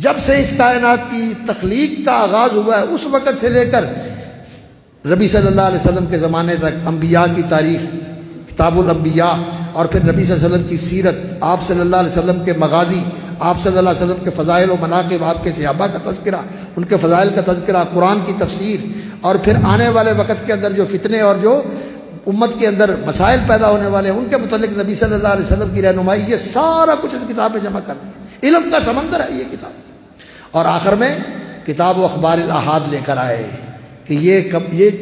جب سے اس کائنات کی تخلیق کا آغاز ہوا ہے اس وقت سے لے کر نبی صلی اللہ علیہ وسلم کے زمانے تک انبیاء کی تاریخ، کتاب الانبیاء، اور پھر نبی صلی اللہ علیہ وسلم کی سیرت، آپ صلی اللہ علیہ وسلم کے مغازی، آپ صلی اللہ علیہ وسلم کے فضائل و مناقب، آپ کے صحابہ کا تذکرہ، ان کے فضائل کا تذکرہ، قرآن کی تفسیر، اور پھر آنے والے وقت کے اندر جو فتنے اور جو امت کے اندر مسائل پیدا ہونے والے ہیں ان کے متعلق نبی صلی اللہ علیہ وسلم کی رہنمائی، یہ سارا کچھ اس کتاب میں جمع کر دیا۔ علم کا سمندر ہے یہ کتاب۔ اور آخر میں کتاب و اخبار الاحاد لے کر آئے کہ یہ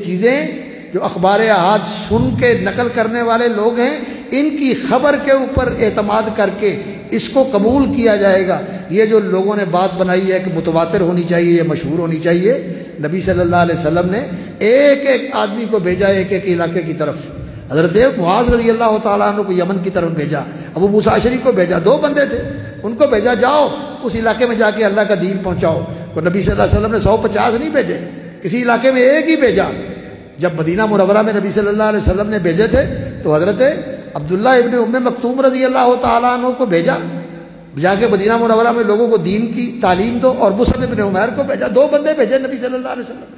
چیزیں جو اخبار احاد سن کے نقل کرنے والے لوگ ہیں، ان کی خبر کے اوپر اعتماد کر کے اس کو قبول کیا جائے گا۔ یہ جو لوگوں نے بات بنائی ہے کہ متواتر ہونی چاہیے، یہ مشہور ہونی چاہیے، نبی صلی اللہ علیہ وسلم نے ایک ایک آدمی کو بھیجا ایک ایک علاقے کی طرف۔ حضرت معاذ رضی اللہ تعالیٰ عنہ کو یمن کی طرف بھیجا، ابو موسیٰ اشعری کو بھیجا، 2 بندے تھے، ان کو بھیجا جاؤ اس علاقے میں جا کے اللہ کا دین پہنچاؤ۔ تو نبی صلی اللہ علیہ وسلم نے 150 نہیں بھیجے، کسی علاقے میں ایک ہی بھیجا۔ جب مدینہ منورہ میں نبی صلی اللہ علیہ وسلم نے بھیجے تھے تو حضرت عبداللہ ابن ام مکتوم رضی اللہ تعالیٰ عنہ کو بھیجا، جا کے مدینہ منورہ میں لوگوں کو دین کی تعلیم دو، اور مصعب ابن عمیر کو بھیجا، 2 بندے بھیجے نبی صلی اللہ علیہ وسلم نے۔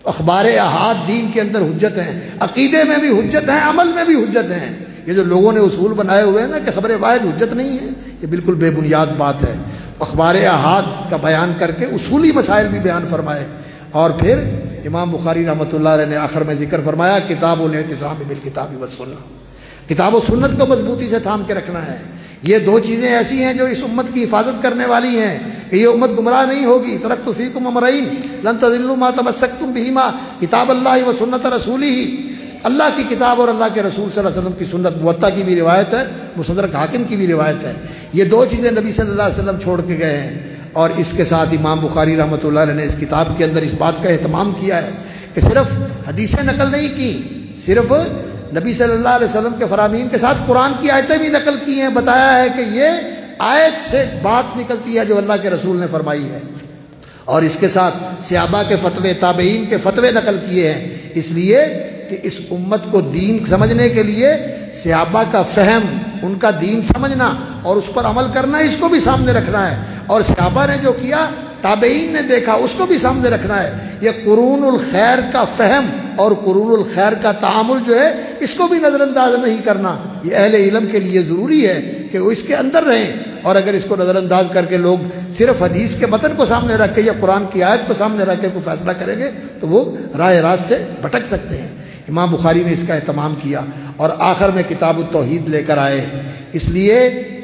تو اخبار احاد دین کے اندر حجت ہیں، عقیدے میں بھی حجت ہیں، عمل میں بھی حجت ہیں۔ یہ جو لوگوں نے اصول بنائے ہوئے ہیں نا کہ خبر واحد حجت نہیں ہے، یہ بالکل بے بنیاد بات ہے۔ اخبار احاد کا بیان کر کے اصولی مسائل بھی بیان فرمائے۔ اور پھر امام بخاری رحمۃ اللہ علیہ نے آخر میں ذکر فرمایا کتاب الاعتصام بالکتاب والسنہ، کتاب و سنت کو مضبوطی سے تھام کے رکھنا ہے۔ یہ 2 چیزیں ایسی ہیں جو اس امت کی حفاظت کرنے والی ہیں کہ یہ امت گمراہ نہیں ہوگی۔ ترکت فیکم امرین لن تضلوا ما تمسکتم بہما کتاب اللہ و سنت رسولہ۔ اللہ کی کتاب اور اللہ کے رسول صلی اللہ علیہ وسلم کی سنت، موطا کی بھی روایت ہے، مستدرک حاکم کی بھی روایت ہے، یہ دو چیزیں نبی صلی اللہ علیہ وسلم چھوڑ کے گئے ہیں۔ اور اس کے ساتھ امام بخاری رحمۃ اللہ علیہ نے اس کتاب کے اندر اس بات کا اہتمام کیا ہے کہ صرف حدیثیں نقل نہیں کی، صرف نبی صلی اللہ علیہ وسلم کے فرامین کے ساتھ قرآن کی آیتیں بھی نقل کی ہیں، بتایا ہے کہ یہ آیت سے بات نکلتی ہے جو اللہ کے رسول نے فرمائی ہے، اور اس کے ساتھ صحابہ کے فتوے، تابعین کے فتوے نقل کیے ہیں، اس لیے کہ اس امت کو دین سمجھنے کے لیے صحابہ کا فہم، ان کا دین سمجھنا اور اس پر عمل کرنا، اس کو بھی سامنے رکھنا ہے، اور صحابہ نے جو کیا تابعین نے دیکھا اس کو بھی سامنے رکھنا ہے۔ یہ قرون الخیر کا فہم اور قرون الخیر کا تعامل جو ہے اس کو بھی نظر انداز نہیں کرنا، یہ اہل علم کے لیے ضروری ہے کہ وہ اس کے اندر رہیں، اور اگر اس کو نظر انداز کر کے لوگ صرف حدیث کے متن کو سامنے رکھ کے یا قرآن کی آیت کو سامنے رکھ کے کوئی فیصلہ کریں گے تو وہ راہ راست سے بھٹک سکتے ہیں۔ امام بخاری نے اس کا اہتمام کیا اور آخر میں کتاب التوحید لے کر آئے، اس لیے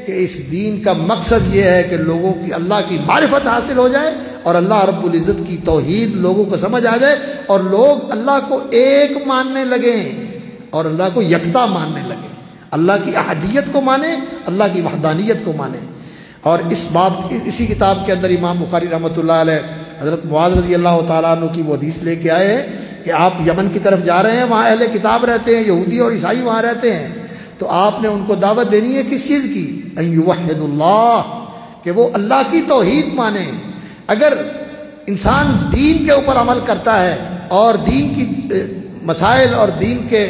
کہ اس دین کا مقصد یہ ہے کہ لوگوں کی اللہ کی معرفت حاصل ہو جائے اور اللہ رب العزت کی توحید لوگوں کو سمجھ آ جائے اور لوگ اللہ کو ایک ماننے لگیں اور اللہ کو یکتا ماننے لگیں، اللہ کی احدیت کو مانیں، اللہ کی وحدانیت کو مانیں۔ اور اس بات اسی کتاب کے اندر امام بخاری رحمۃ اللہ علیہ حضرت معاذ رضی اللہ تعالیٰ عنہ کی وہ حدیث لے کے آئے ہیں کہ آپ یمن کی طرف جا رہے ہیں، وہاں اہل کتاب رہتے ہیں، یہودی اور عیسائی وہاں رہتے ہیں، تو آپ نے ان کو دعوت دینی ہے کس چیز کی؟ ان یوحد اللہ، کہ وہ اللہ کی توحید مانیں۔ اگر انسان دین کے اوپر عمل کرتا ہے اور دین کی مسائل اور دین کے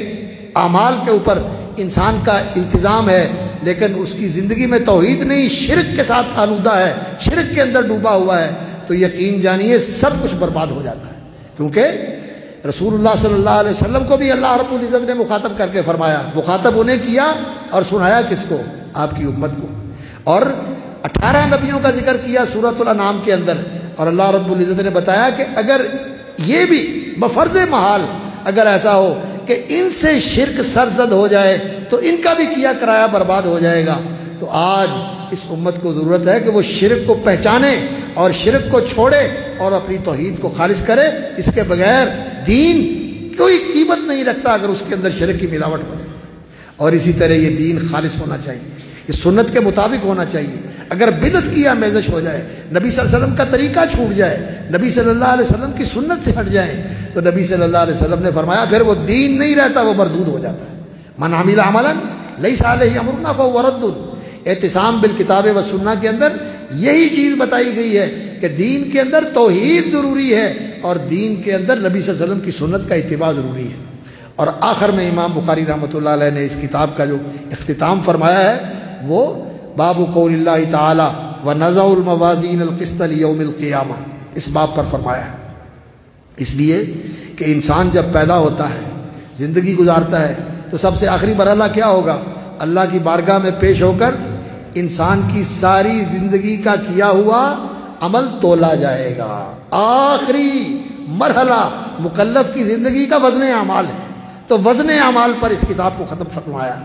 اعمال کے اوپر انسان کا التزام ہے لیکن اس کی زندگی میں توحید نہیں، شرک کے ساتھ آلودہ ہے، شرک کے اندر ڈوبا ہوا ہے، تو یقین جانیے سب کچھ برباد ہو جاتا ہے، کیونکہ رسول اللہ صلی اللہ علیہ وسلم کو بھی اللہ رب العزت نے مخاطب کر کے فرمایا، مخاطب انہیں کیا اور سنایا کس کو؟ آپ کی امت کو، اور 18 نبیوں کا ذکر کیا سورۃ الانعام کے اندر، اور اللہ رب العزت نے بتایا کہ اگر یہ بھی بفرض محال اگر ایسا ہو کہ ان سے شرک سرزد ہو جائے تو ان کا بھی کیا کرایا برباد ہو جائے گا، تو آج اس امت کو ضرورت ہے کہ وہ شرک کو پہچانے اور شرک کو چھوڑے اور اپنی توحید کو خالص کرے، اس کے بغیر دین کوئی قیمت نہیں رکھتا اگر اس کے اندر شرک کی ملاوٹ ہو جائے، اور اسی طرح یہ دین خالص ہونا چاہیے، یہ سنت کے مطابق ہونا چاہیے۔ اگر بدعت کی آمیزش ہو جائے، نبی صلی اللہ علیہ وسلم کا طریقہ چھوٹ جائے، نبی صلی اللہ علیہ وسلم کی سنت سے ہٹ جائیں، تو نبی صلی اللہ علیہ وسلم نے فرمایا پھر وہ دین نہیں رہتا، وہ مردود ہو جاتا ہے۔ من عمل عملا لیس علیہ امرنا فہو رد۔ اعتصام بالکتاب و سنہ کے اندر یہی چیز بتائی گئی ہے کہ دین کے اندر توحید ضروری ہے اور دین کے اندر نبی صلی اللہ علیہ وسلم کی سنت کا اتباع ضروری ہے۔ اور آخر میں امام بخاری رحمۃ اللہ علیہ نے اس کتاب کا جو اختتام فرمایا ہے وہ باب قول اللہ تعالی ونضع الموازین القسط لیوم القیامہ، اس باب پر فرمایا ہے، اس لیے کہ انسان جب پیدا ہوتا ہے، زندگی گزارتا ہے، تو سب سے آخری مرحلہ کیا ہوگا؟ اللہ کی بارگاہ میں پیش ہو کر انسان کی ساری زندگی کا کیا ہوا عمل تولا جائے گا۔ آخری مرحلہ مکلف کی زندگی کا وزن اعمال ہے، تو وزن اعمال پر اس کتاب کو ختم فرمایا۔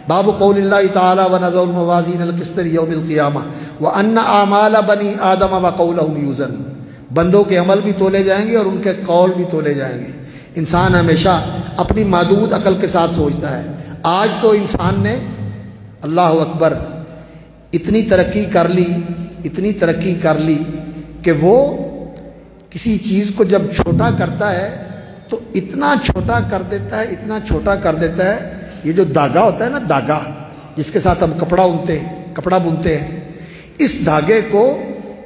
باب قول اللہ تعالی ونضع الموازین القسط لیوم القیامہ وان اعمال بنی آدم وقولهم یوزن، بندوں کے عمل بھی تولے جائیں گے اور ان کے قول بھی تولے جائیں گے۔ انسان ہمیشہ اپنی محدود عقل کے ساتھ سوچتا ہے، آج تو انسان نے اللہ اکبر اتنی ترقی کر لی، اتنی ترقی کر لی کہ وہ کسی چیز کو جب چھوٹا کرتا ہے تو اتنا چھوٹا کر دیتا ہے، اتنا چھوٹا کر دیتا ہے، یہ جو دھاگا ہوتا ہے نا، دھاگا جس کے ساتھ ہم کپڑا بنتے ہیں، اس دھاگے کو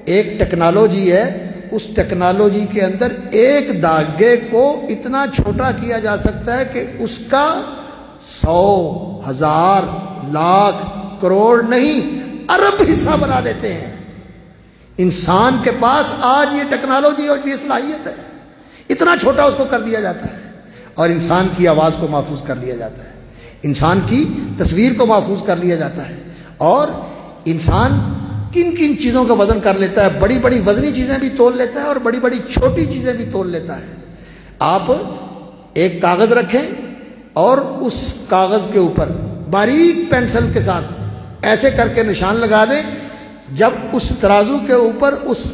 ایک ٹیکنالوجی ہے، اس ٹیکنالوجی کے اندر ایک دھاگے کو اتنا چھوٹا کیا جا سکتا ہے کہ اس کا 100 1000 لاکھ کروڑ نہیں ارب حصہ بنا دیتے ہیں۔ انسان کے پاس آج یہ ٹیکنالوجی اور یہ صلاحیت ہے، اتنا چھوٹا اس کو کر دیا جاتا ہے، اور انسان کی آواز کو محفوظ کر لیا جاتا ہے، انسان کی تصویر کو محفوظ کر لیا جاتا ہے، اور انسان کن کن چیزوں کا وزن کر لیتا ہے، بڑی بڑی وزنی چیزیں بھی تول لیتا ہے اور بڑی بڑی چھوٹی چیزیں بھی تول لیتا ہے۔ آپ ایک کاغذ رکھیں اور اس کاغذ کے اوپر باریک پینسل کے ساتھ ایسے کر کے نشان لگا دیں، جب اس ترازو کے اوپر اس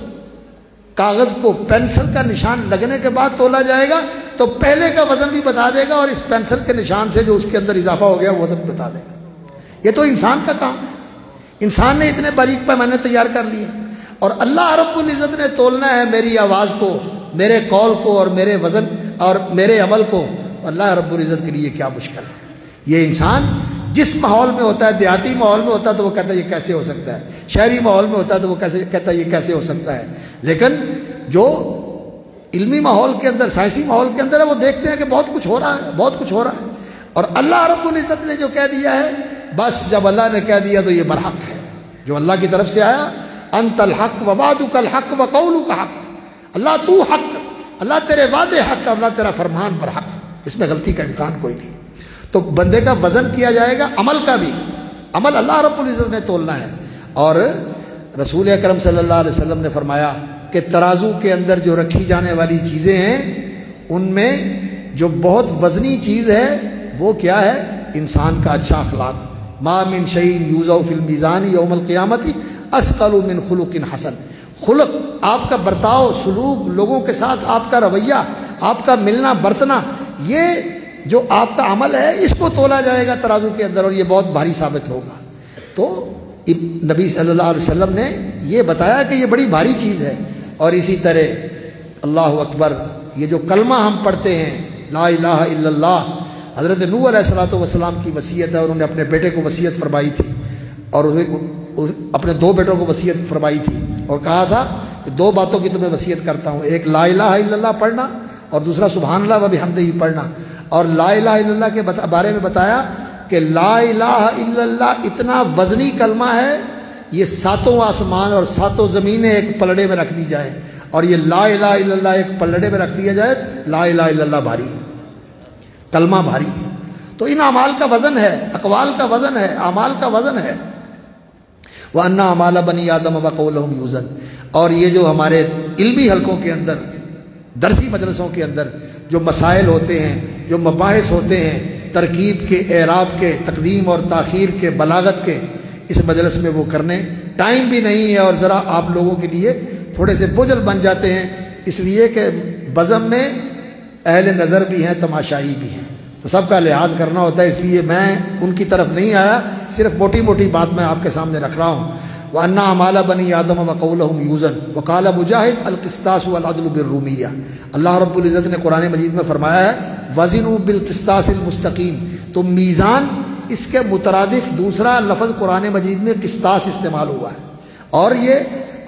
کاغذ کو پینسل کا نشان لگنے کے بعد تولا جائے گا تو پہلے کا وزن بھی بتا دے گا، اور اس پینسل کے نشان سے جو اس کے اندر اضافہ ہو گیا وہ وزن بتا دے گا۔ یہ تو انسان کا کام ہے، انسان نے اتنے باریک پیمانے تیار کر لیے، اور اللہ رب العزت نے تولنا ہے میری آواز کو، میرے قول کو، اور میرے وزن اور میرے عمل کو۔ اللہ رب العزت کے لیے کیا مشکل ہے۔ یہ انسان جس ماحول میں ہوتا ہے، دیہاتی ماحول میں ہوتا ہے تو وہ کہتا ہے یہ کیسے ہو سکتا ہے، شہری ماحول میں ہوتا ہے تو وہ کہتا ہے یہ کیسے ہو سکتا ہے، لیکن جو علمی ماحول کے اندر، سائنسی ماحول کے اندر ہے، وہ دیکھتے ہیں کہ بہت کچھ ہو رہا ہے، بہت کچھ ہو رہا ہے۔ اور اللہ رب العزت نے جو کہہ دیا ہے، بس جب اللہ نے کہہ دیا تو یہ برحق ہے، جو اللہ کی طرف سے آیا، انت الحق ووعدک الحق وقولک حق، اللہ تو حق، اللہ تیرے وعدے حق، اللہ تیرا فرمان برحق، اس میں غلطی کا امکان کوئی نہیں۔ تو بندے کا وزن کیا جائے گا، عمل کا بھی، عمل اللہ رب العزت نے تولنا ہے۔ اور رسول اکرم صلی اللہ علیہ وسلم نے فرمایا کہ ترازو کے اندر جو رکھی جانے والی چیزیں ہیں، ان میں جو بہت وزنی چیز ہے وہ کیا ہے؟ انسان کا اچھا اخلاق۔ ما من شیء یوضع فی المیزان یوم القیامت اثقل من خلق حسن، خلق، آپ کا برتاؤ، سلوک، لوگوں کے ساتھ آپ کا رویہ، آپ کا ملنا برتنا، یہ جو آپ کا عمل ہے اس کو تولا جائے گا ترازو کے اندر، اور یہ بہت بھاری ثابت ہوگا۔ تو نبی صلی اللہ علیہ وسلم نے یہ بتایا کہ یہ بڑی بھاری چیز ہے۔ اور اسی طرح اللہ اکبر، یہ جو کلمہ ہم پڑھتے ہیں لا الہ الا اللہ، حضرت نوح علیہ الصلوۃ والسلام کی وصیت ہے، اور انہوں نے اپنے بیٹے کو وصیت فرمائی تھی، اور اپنے دو بیٹوں کو وصیت فرمائی تھی، اور کہا تھا کہ دو باتوں کی تمہیں وصیت کرتا ہوں، ایک لا الہ الا اللہ پڑھنا، اور دوسرا سبحان اللہ و بحمدہ پڑھنا۔ اور لا الہ الا اللہ کے بارے میں بتایا کہ لا الہ الا اللہ اتنا وزنی کلمہ ہے، یہ ساتوں آسمان اور ساتوں زمینیں ایک پلڑے میں رکھ دی جائیں، اور یہ لا الہ الا اللہ ایک پلڑے میں رکھ دیا جائے، لا الہ الا اللہ بھاری ہے، کلمہ بھاری ہے۔ تو ان اعمال کا وزن ہے، اقوال کا وزن ہے، اعمال کا وزن ہے۔ وَأَنَّ أَعْمَالَ بَنِي آدَمَ وَقَوْلَهُمْ يُوزَنُ، اور یہ جو ہمارے علمی حلقوں کے اندر، درسی مجلسوں کے اندر جو مسائل ہوتے ہیں، جو مباحث ہوتے ہیں، ترکیب کے، اعراب کے، تقدیم اور تاخیر کے، بلاغت کے، اس مجلس میں وہ کرنے ٹائم بھی نہیں ہے، اور ذرا آپ لوگوں کے لیے تھوڑے سے بوجھل بن جاتے ہیں، اس لیے کہ بزم میں اہل نظر بھی ہیں، تماشائی بھی ہیں، تو سب کا لحاظ کرنا ہوتا ہے، اس لیے میں ان کی طرف نہیں آیا، صرف موٹی موٹی بات میں آپ کے سامنے رکھ رہا ہوں۔ وَأَنَّ أَعْمَالَ بَنِي آدَمَ وَقَوْلَهُمْ يُوزَنُ وَقَالَ مُجَاہِدٌ الْقِسْطَاسُ وَالْعَدْلُ بِالرُّومِيَّہ، اللہ رب العزت نے قرآن مجید میں فرمایا ہے وَزِنُوا بِالْقِسْطَاسِ الْمُسْتَقِيمِ، تو میزان، اس کے مترادف دوسرا لفظ قرآن مجید میں قسطاس استعمال ہوا ہے، اور یہ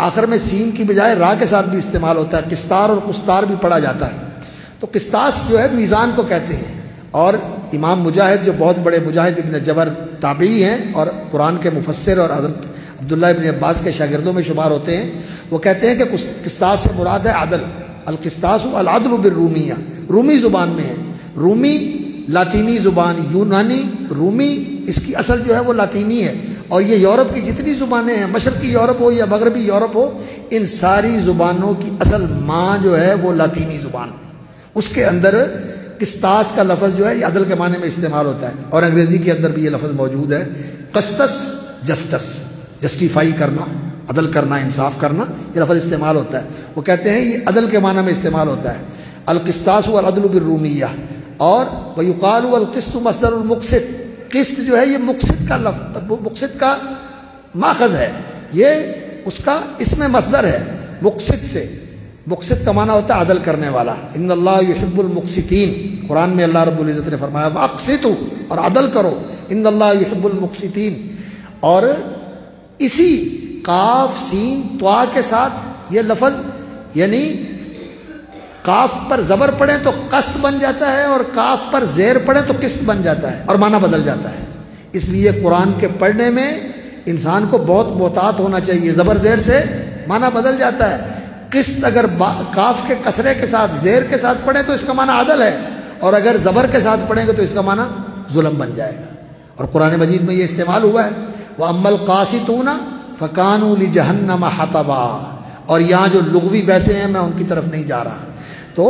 آخر میں سین کی بجائے را کے ساتھ بھی استعمال ہوتا ہے، قسطار اور قسطار بھی پڑھا جاتا ہے۔ تو قسطاس جو ہے میزان کو کہتے ہیں، اور امام مجاہد جو بہت بڑے مجاہد ابن جبر تابعی ہیں اور قرآن کے مفسر اور حضرت عبداللہ ابن عباس کے شاگردوں میں شمار ہوتے ہیں، وہ کہتے ہیں کہ قسطاس سے مراد ہے عدل، القسطاس العدل بالرومیہ، رومی زبان میں ہے، رومی لاطینی زبان، یونانی رومی، اس کی اصل جو ہے وہ لاطینی ہے، اور یہ یورپ کی جتنی زبانیں ہیں، مشرقی یورپ ہو یا مغربی یورپ ہو، ان ساری زبانوں کی اصل ماں جو ہے وہ لاطینی زبان، اس کے اندر قسطاس کا لفظ جو ہے یہ عدل کے معنی میں استعمال ہوتا ہے، اور انگریزی کے اندر بھی یہ لفظ موجود ہے، قسطس، جسٹس، جسٹیفائی کرنا، عدل کرنا، انصاف کرنا، یہ لفظ استعمال ہوتا ہے۔ وہ کہتے ہیں یہ عدل کے معنی میں استعمال ہوتا ہے، القسطاس والعدل بالرومیہ۔ اور وَيُقَالُ وَالْقِسْطُ مصدر المقسط، قسط جو ہے یہ مقسط کا لفظ، مقسط کا ماخذ ہے، یہ اس کا اس میں مصدر ہے مقسط سے، مقسط کا معنی ہوتا ہے عدل کرنے والا، ان اللہ یحب المقسطین، قرآن میں اللہ رب العزت نے فرمایا وَأَقْسِطُوا، اور عدل کرو، ان اللہ یحب المقسطین۔ اور اسی قاف سین طوا کے ساتھ یہ لفظ، یعنی قاف پر زبر پڑھیں تو قسط بن جاتا ہے، اور قاف پر زیر پڑھیں تو قسط بن جاتا ہے، اور معنی بدل جاتا ہے۔ اس لیے قرآن کے پڑھنے میں انسان کو بہت محتاط ہونا چاہیے، زبر زیر سے معنی بدل جاتا ہے۔ قسط اگر کاف کے کسرے کے ساتھ، زیر کے ساتھ پڑھیں تو اس کا معنی عدل ہے، اور اگر زبر کے ساتھ پڑھیں گے تو اس کا معنی ظلم بن جائے گا، اور قرآن مجید میں یہ استعمال ہوا ہے وَأَمَّا الْقَاسِطُونَ فَكَانُوا لِجَهَنَّمَ حَطَبًا، اور یہاں جو لغوی بحثیں ہیں میں ان کی طرف نہیں جا رہا۔ تو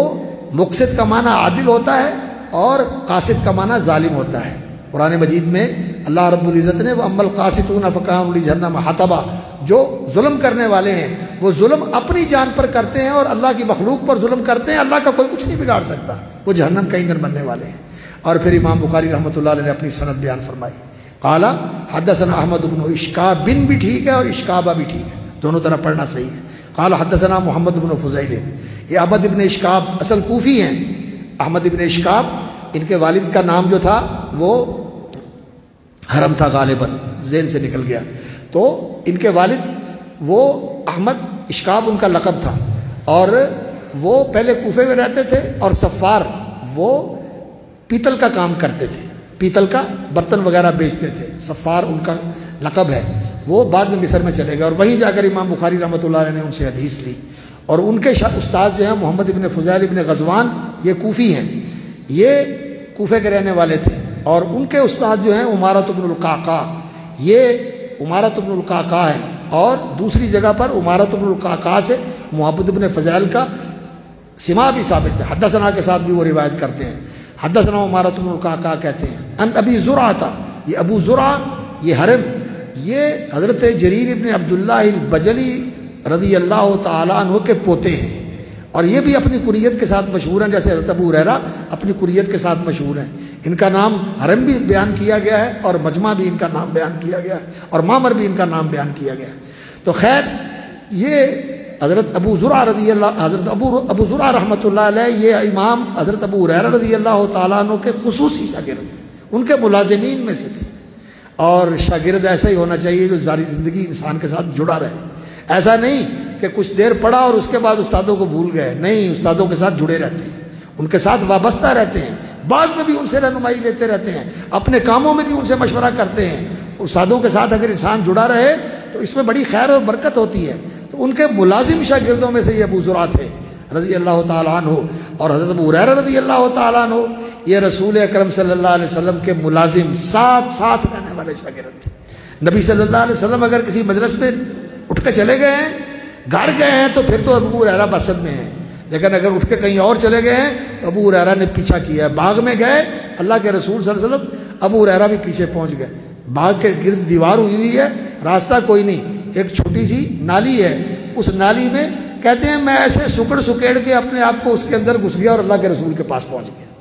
مقسط کا معنی عادل ہوتا ہے، اور قاسط کا معنی ظالم ہوتا ہے۔ قرآن مجید میں اللہ رب العزت نے وَأَمَّا الْقَاسِطُونَ فَكَانُوا لِجَهَنَّمَ حَطَبًا، جو ظلم کرنے والے ہیں وہ ظلم اپنی جان پر کرتے ہیں اور اللہ کی مخلوق پر ظلم کرتے ہیں، اللہ کا کوئی کچھ نہیں بگاڑ سکتا۔ وہ جہنم کا ایندھن بننے والے ہیں۔ اور پھر امام بخاری رحمۃ اللہ علیہ نے اپنی سند بیان فرمائی، قال حدثنا احمد بن اشکاب بن بھی ٹھیک ہے اور اشکابہ بھی ٹھیک ہے، دونوں طرح پڑھنا صحیح ہے۔ قال حدثنا محمد بن فضیل، یہ احمد بن اشکاب اصل کوفی ہیں۔ احمد بن اشکاب ان کے والد کا نام جو تھا وہ حرم تھا، غالباً ذہن سے نکل گیا، تو ان کے والد وہ احمد اشکاب ان کا لقب تھا، اور وہ پہلے کوفے میں رہتے تھے، اور صفار وہ پیتل کا کام کرتے تھے، پیتل کا برتن وغیرہ بیچتے تھے، صفار ان کا لقب ہے۔ وہ بعد میں مصر میں چلے گئے اور وہیں جا کر امام بخاری رحمۃ اللہ علیہ نے ان سے حدیث لی، اور ان کے استاد جو ہیں محمد ابن فضیل ابن غزوان، یہ کوفی ہیں، یہ کوفے کے رہنے والے تھے، اور ان کے استاد جو ہیں عمارۃ بن القعقاع، یہ عمارۃ بن القعقاع ہے، اور دوسری جگہ پر عمارۃ بن القعقاع سے محمد ابن فضیل کا سما بھی ثابت ہے، حدثنا کے ساتھ بھی وہ روایت کرتے ہیں، حدثنا عمارۃ بن القعقاع کہتے ہیں ان ابی زرعہ تھا، یہ ابو زرعہ یہ حرم، یہ حضرت جریر ابن عبداللہ البجلی رضی اللہ تعالیٰ عنہ کے پوتے ہیں، اور یہ بھی اپنی کنیت کے ساتھ مشہور ہیں، جیسے حضرت ابو ہریرہ اپنی کنیت کے ساتھ مشہور ہیں۔ ان کا نام حرم بھی بیان کیا گیا ہے، اور مجمع بھی ان کا نام بیان کیا گیا ہے، اور معمر بھی ان کا نام بیان کیا گیا ہے۔ تو خیر، یہ حضرت ابو زرعہ رضی اللہ، حضرت ابو زرعہ رحمۃ اللہ علیہ، یہ امام حضرت ابو ہریرہ رضی اللہ تعالیٰ عنہ کے خصوصی شاگرد ہیں، ان کے ملازمین میں سے تھے۔ اور شاگرد ایسا ہی ہونا چاہیے جو ساری زندگی انسان کے ساتھ جڑا رہے، ایسا نہیں کہ کچھ دیر پڑھا اور اس کے بعد استادوں کو بھول گئے، نہیں، استادوں کے ساتھ جڑے رہتے ہیں، ان کے ساتھ وابستہ رہتے ہیں، بعد میں بھی ان سے رہنمائی لیتے رہتے ہیں، اپنے کاموں میں بھی ان سے مشورہ کرتے ہیں۔ استادوں کے ساتھ اگر انسان جڑا رہے تو اس میں بڑی خیر اور برکت ہوتی ہے۔ تو ان کے ملازم شاگردوں میں سے یہ ابو زرعہ تھے رضی اللہ تعالیٰ عنہ، اور حضرت ابو ہریرہ رضی اللہ تعالیٰ عنہ یہ رسول اکرم صلی اللہ علیہ وسلم کے ملازم، ساتھ رہنے والے شاگرد تھے۔ نبی صلی اللہ علیہ وسلم اگر کسی مجلس میں اٹھ کے چلے گئے ہیں، گھر گئے ہیں، تو پھر تو ابو ہریرہ بسط میں ہیں، لیکن اگر اٹھ کے کہیں اور چلے گئے ہیں تو ابو ہریرہ نے پیچھا کیا ہے۔ باغ میں گئے، اللہ کے رسول صلی اللہ علیہ وسلم، ابو ہریرہ بھی پیچھے پہنچ گئے، باغ کے گرد دیوار ہوئی ہے، راستہ کوئی نہیں، ایک چھوٹی سی نالی ہے، اس نالی میں کہتے ہیں میں ایسے سکڑ کے اپنے آپ کو اس کے اندر گھس گیا اور اللہ کے رسول کے پاس پہنچ گیا،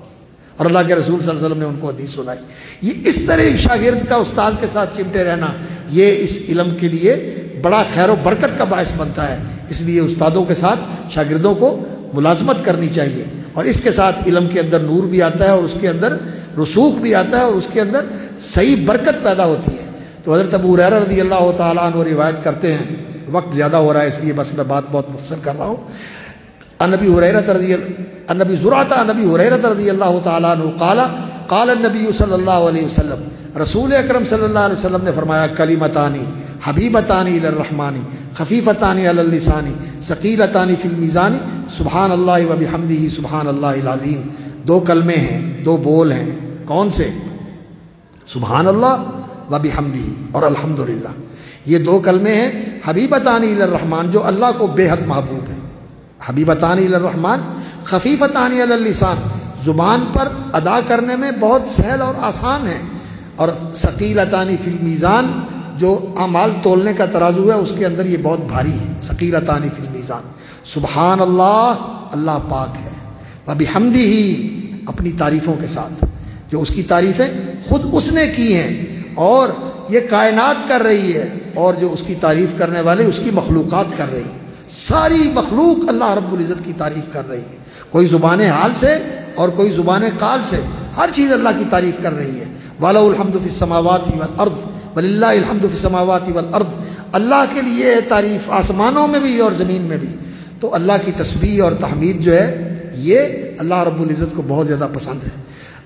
اور اللہ کے رسول صلی اللہ علیہ وسلم نے ان کو حدیث سنائی۔ یہ اس طرح شاگرد کا استاد کے ساتھ چمٹے رہنا، یہ اس علم کے لیے بڑا خیر و برکت کا باعث بنتا ہے، اس لیے استادوں کے ساتھ شاگردوں کو ملازمت کرنی چاہیے، اور اس کے ساتھ علم کے اندر نور بھی آتا ہے، اور اس کے اندر رسوخ بھی آتا ہے، اور اس کے اندر صحیح برکت پیدا ہوتی ہے۔ تو حضرت ابو ہریرہ رضی اللہ تعالیٰ عنہ روایت کرتے ہیں، وقت زیادہ ہو رہا ہے اس لیے بس میں بات بہت مختصر کر رہا ہوں۔ النبی زرعہ النبی ہریرہ رضی اللہ تعالیٰ عنہ قال النبی صلی اللہ علیہ وسلم، رسول اکرم صلی اللہ علیہ وسلم نے فرمایا، کلمتانی حبیبتانی الی الرحمن خفیفتانی علی اللسان ثقیلتانی فی المیزان سبحان اللہ و بحمدہ سبحان اللہ العظیم۔ دو کلمے ہیں، دو بول ہیں، کون سے؟ سبحان اللہ و بحمدہ اور الحمدللہ، یہ دو کلمے ہیں، حبیبتانی الی الرحمن جو اللہ کو بے حد محبوب ہے، حبیبتانی الی الرحمن خفیفتانی علی اللسان زبان پر ادا کرنے میں بہت سہل اور آسان ہے، اور ثقیلتانی فی المیزان جو اعمال تولنے کا ترازو ہے اس کے اندر یہ بہت بھاری ہے، ثقیلتانی فی المیزان۔ سبحان اللہ، اللہ پاک ہے، وبحمدہ اپنی تعریفوں کے ساتھ، جو اس کی تعریفیں خود اس نے کی ہیں اور یہ کائنات کر رہی ہے، اور جو اس کی تعریف کرنے والے اس کی مخلوقات کر رہی ہے، ساری مخلوق اللہ رب العزت کی تعریف کر رہی ہے، کوئی زبان حال سے اور کوئی زبان قال سے، ہر چیز اللہ کی تعریف کر رہی ہے۔ وَلَهُ الْحَمْدُ فِي السَّمَاوَاتِ وَالْأَرْضِ وَلِلَّهِ الْحَمْدُ فِي السَّمَاوَاتِ وَالْأَرْضِ، اللہ کے لیے تعریف آسمانوں میں بھی اور زمین میں بھی۔ تو اللہ کی تسبیح اور تحمید جو ہے یہ اللہ رب العزت کو بہت زیادہ پسند ہے۔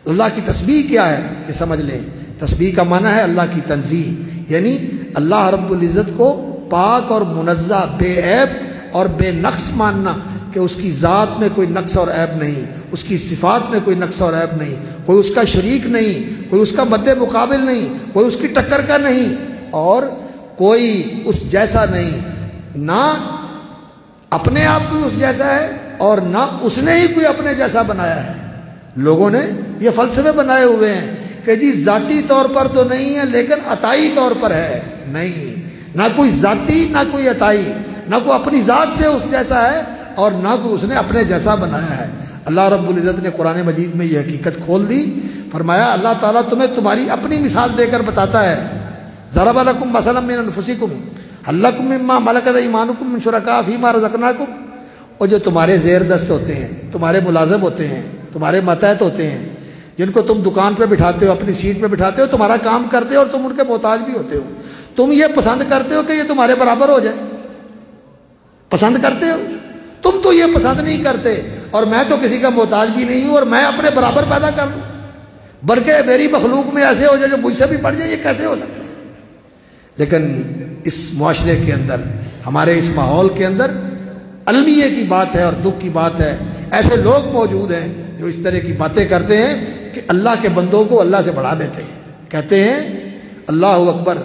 اللہ کی تسبیح کیا ہے یہ سمجھ لیں، تسبیح کا معنی ہے اللہ کی تنزیہ، یعنی اللہ رب العزت کو پاک اور منزہ، بے عیب اور بے نقص ماننا، کہ اس کی ذات میں کوئی نقص اور عیب نہیں، اس کی صفات میں کوئی نقص اور عیب نہیں، کوئی اس کا شریک نہیں، کوئی اس کا مد مقابل نہیں، کوئی اس کی ٹکر کا نہیں، اور کوئی اس جیسا نہیں، نہ اپنے آپ کو اس جیسا ہے اور نہ اس نے ہی کوئی اپنے جیسا بنایا ہے۔ لوگوں نے یہ فلسفے بنائے ہوئے ہیں کہ جی ذاتی طور پر تو نہیں ہے لیکن عطائی طور پر ہے، نہیں، نہ کوئی ذاتی نہ کوئی عطائی، نہ کوئی اپنی ذات سے اس جیسا ہے اور نہ کوئی اس نے اپنے جیسا بنایا ہے۔ اللہ رب العزت نے قرآن مجید میں یہ حقیقت کھول دی، فرمایا اللہ تعالیٰ تمہیں تمہاری اپنی مثال دے کر بتاتا ہے، ضرب لکم مثلا من انفسکم هل لکم مما ملکت ایمانکم من شرکاء فیما رزقناکم، اور جو تمہارے زیر دست ہوتے ہیں، تمہارے ملازم ہوتے ہیں، تمہارے ماتحت ہوتے ہیں، جن کو تم دکان پہ بٹھاتے ہو، اپنی سیٹ پہ بٹھاتے ہو، تمہارا کام کرتے ہو اور تم ان کے محتاج بھی ہوتے ہو، تم یہ پسند کرتے ہو کہ یہ تمہارے برابر ہو جائے؟ پسند کرتے ہو؟ تم تو یہ پسند نہیں کرتے، اور میں تو کسی کا محتاج بھی نہیں ہوں اور میں اپنے برابر پیدا کر لوں، بلکہ میری مخلوق میں ایسے ہو جائے جو مجھ سے بھی بڑھ جائے، یہ کیسے ہو سکتا ہے؟ لیکن اس معاشرے کے اندر، ہمارے اس ماحول کے اندر المیے کی بات ہے اور دکھ کی بات ہے، ایسے لوگ موجود ہیں جو اس طرح کی باتیں کرتے ہیں کہ اللہ کے بندوں کو اللہ سے بڑھا دیتے ہیں، کہتے ہیں اللہ اکبر،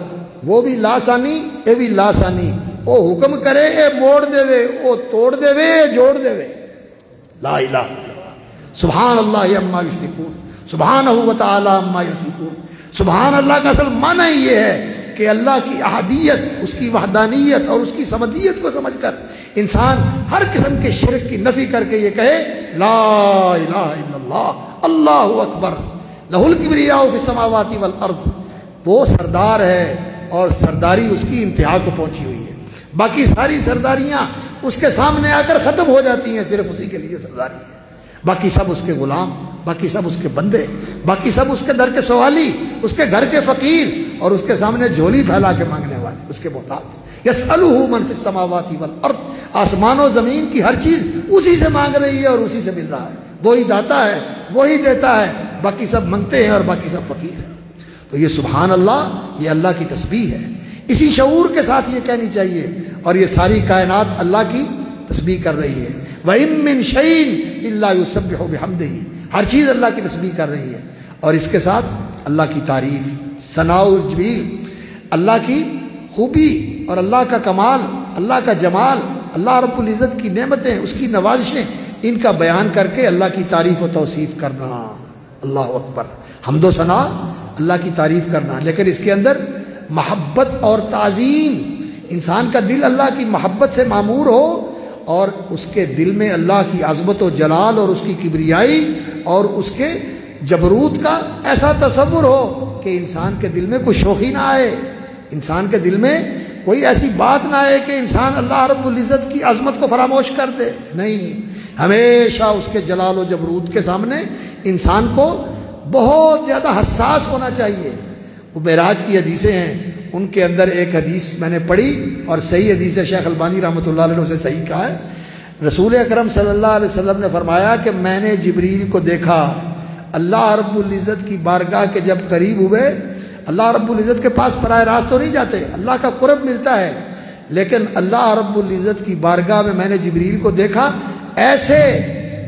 وہ بھی لاسانی اے بھی لاسانی، او حکم کرے اے موڑ دے وے، او توڑ دے وے اے جوڑ دے وے، لا الہ الا اللہ، سبحان اللہ عما یشرکون، سبحانہ و تعالی عما یصفون۔ سبحان اللہ کا اصل معنی یہ ہے کہ اللہ کی احدیت، اس کی وحدانیت اور اس کی صمدیت کو سمجھ کر انسان ہر قسم کے شرک کی نفی کر کے یہ کہے لا الہ الا اللہ، اللہ اکبر، لہ الکبریاء فی السماوات والارض۔ وہ سردار ہے اور سرداری اس کی انتہا کو پہنچی ہوئی ہے، باقی ساری سرداریاں اس کے سامنے آ کر ختم ہو جاتی ہیں، صرف اسی کے لیے سرداری ہے، باقی سب اس کے غلام، باقی سب اس کے بندے، باقی سب اس کے در کے سوالی، اس کے گھر کے فقیر اور اس کے سامنے جھولی پھیلا کے مانگنے والے، اس کے محتاج۔ یسألہ من فی السماوات والارض، آسمان و زمین کی ہر چیز اسی سے مانگ رہی ہے اور اسی سے مل رہا ہے، وہی داتا ہے، وہی دیتا ہے، باقی سب منگتے ہیں اور باقی سب فقیر ہیں۔ تو یہ سبحان اللہ، یہ اللہ کی تسبیح ہے، اسی شعور کے ساتھ یہ کہنی چاہیے، اور یہ ساری کائنات اللہ کی تسبیح کر رہی ہے۔ وَإِن مِّن شَيْءٍ إِلَّا يُسَبِّحُ بِحَمْدِهِ، ہر چیز اللہ کی تسبیح کر رہی ہے، اور اس کے ساتھ اللہ کی تعریف، ثناء الجمیل، اللہ کی خوبی اور اللہ کا کمال، اللہ کا جمال، اللہ رب العزت کی نعمتیں، اس کی نوازشیں، ان کا بیان کر کے اللہ کی تعریف و توصیف کرنا، اللہ اکبر، حمد و ثنا، اللہ کی تعریف کرنا، لیکن اس کے اندر محبت اور تعظیم، انسان کا دل اللہ کی محبت سے معمور ہو اور اس کے دل میں اللہ کی عظمت و جلال اور اس کی کبریائی اور اس کے جبروت کا ایسا تصور ہو کہ انسان کے دل میں کوئی شوخی نہ آئے، انسان کے دل میں کوئی ایسی بات نہ آئے کہ انسان اللہ رب العزت کی عظمت کو فراموش کر دے، نہیں، ہمیشہ اس کے جلال و جبروت کے سامنے انسان کو بہت زیادہ حساس ہونا چاہیے۔ وہ معراج کی حدیثیں ہیں، ان کے اندر ایک حدیث میں نے پڑھی اور صحیح حدیث ہے، شیخ البانی رحمۃ اللہ علیہ نے اسے صحیح کہا ہے، رسول اکرم صلی اللہ علیہ وسلم نے فرمایا کہ میں نے جبریل کو دیکھا، اللہ رب العزت کی بارگاہ کے جب قریب ہوئے، اللہ رب العزت کے پاس براہ راست تو نہیں جاتے، اللہ کا قرب ملتا ہے، لیکن اللہ رب العزت کی بارگاہ میں نے جبریل کو دیکھا ایسے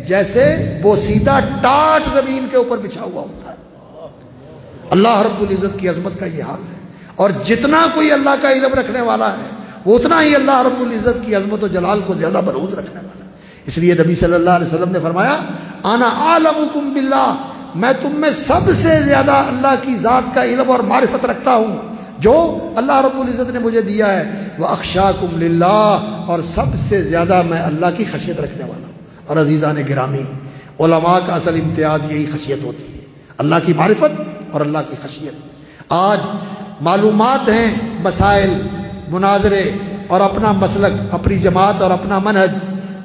جیسے بوسیدہ ٹاٹ زمین کے اوپر بچھا ہوا ہوتا ہے۔ اللہ رب العزت کی عظمت کا یہ حال ہے، اور جتنا کوئی اللہ کا علم رکھنے والا ہے وہ اتنا ہی اللہ رب العزت کی عظمت و جلال کو زیادہ بروز رکھنے والا ہے۔ اس لیے نبی صلی اللہ علیہ وسلم نے فرمایا انا اعلمکم باللہ، میں تم میں سب سے زیادہ اللہ کی ذات کا علم اور معرفت رکھتا ہوں جو اللہ رب العزت نے مجھے دیا ہے، وَأَخْشَاكُمْ لِلَّهِ، اور سب سے زیادہ میں اللہ کی خشیت رکھنے والا ہوں۔ اور عزیزان گرامی، علماء کا اصل امتیاز یہی خشیت ہوتی ہے، اللہ کی معرفت اور اللہ کی خشیت۔ آج معلومات ہیں، مسائل، مناظرے اور اپنا مسلک، اپنی جماعت اور اپنا منہج،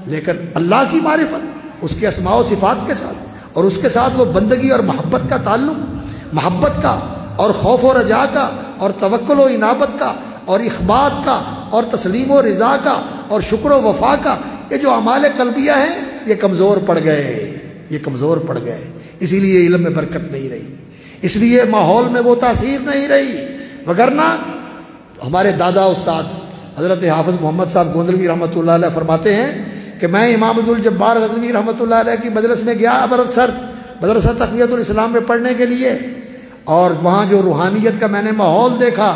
لیکن اللہ کی معرفت، اس کے اسماء و صفات کے ساتھ اور اس کے ساتھ وہ بندگی اور محبت کا تعلق، محبت کا اور خوف و رجا کا اور توکل و انابت کا اور اخبات کا اور تسلیم و رضا کا اور شکر و وفا کا، یہ جو اعمال قلبیہ ہیں یہ کمزور پڑ گئے، یہ کمزور پڑ گئے، اسی لیے علم میں برکت نہیں رہی، اس لیے ماحول میں وہ تاثیر نہیں رہی، وگرنہ ہمارے دادا استاد حضرت حافظ محمد صاحب گوندلوی رحمۃ اللہ علیہ فرماتے ہیں کہ میں امام عبدالجبار غزنوی رحمۃ اللہ علیہ کی مجلس میں گیا امرتسر، مدرسہ تقویت الاسلام میں پڑھنے کے لیے، اور وہاں جو روحانیت کا میں نے ماحول دیکھا،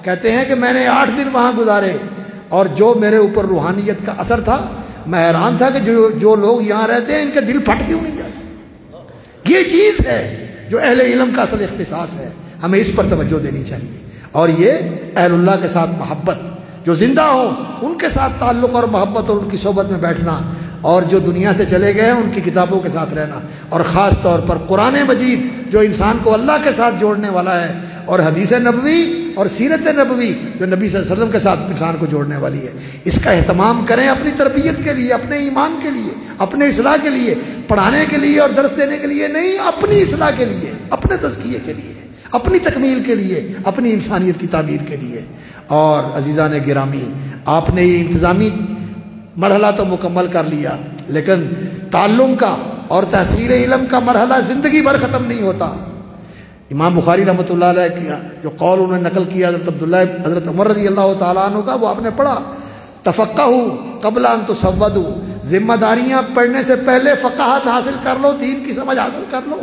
کہتے ہیں کہ میں نے 8 دن وہاں گزارے، اور جو میرے اوپر روحانیت کا اثر تھا، میں حیران تھا کہ جو لوگ یہاں رہتے ہیں ان کے دل پھٹ کیوں نہیں جاتے۔ یہ چیز ہے جو اہل علم کا اصل اختصاص ہے، ہمیں اس پر توجہ دینی چاہیے، اور یہ اہل اللہ کے ساتھ محبت، جو زندہ ہوں ان کے ساتھ تعلق اور محبت اور ان کی صحبت میں بیٹھنا، اور جو دنیا سے چلے گئے ہیں ان کی کتابوں کے ساتھ رہنا، اور خاص طور پر قرآن مجید جو انسان کو اللہ کے ساتھ جوڑنے والا ہے، اور حدیث نبوی اور سیرت نبوی جو نبی صلی اللہ علیہ وسلم کے ساتھ انسان کو جوڑنے والی ہے، اس کا اہتمام کریں اپنی تربیت کے لیے، اپنے ایمان کے لیے، اپنے اصلاح کے لیے، پڑھانے کے لیے اور درس دینے کے لیے نہیں، اپنی اصلاح کے لیے، اپنے تزکیے کے لیے، اپنی تکمیل کے لیے، اپنی انسانیت کی تعمیر کے لیے۔ اور عزیزان گرامی، آپ نے یہ انتظامی مرحلہ تو مکمل کر لیا، لیکن تعلم کا اور تحصیل علم کا مرحلہ زندگی بھر ختم نہیں ہوتا۔ امام بخاری رحمۃ اللہ علیہ کیا جو قول انہوں نے نقل کیا حضرت عمر رضی اللہ تعالیٰ عنہ کا، وہ آپ نے پڑھا، تفقہوا قبل ان تسودوا، ذمہ داریاں پڑھنے سے پہلے فقاہت حاصل کر لو، دین کی سمجھ حاصل کر لو۔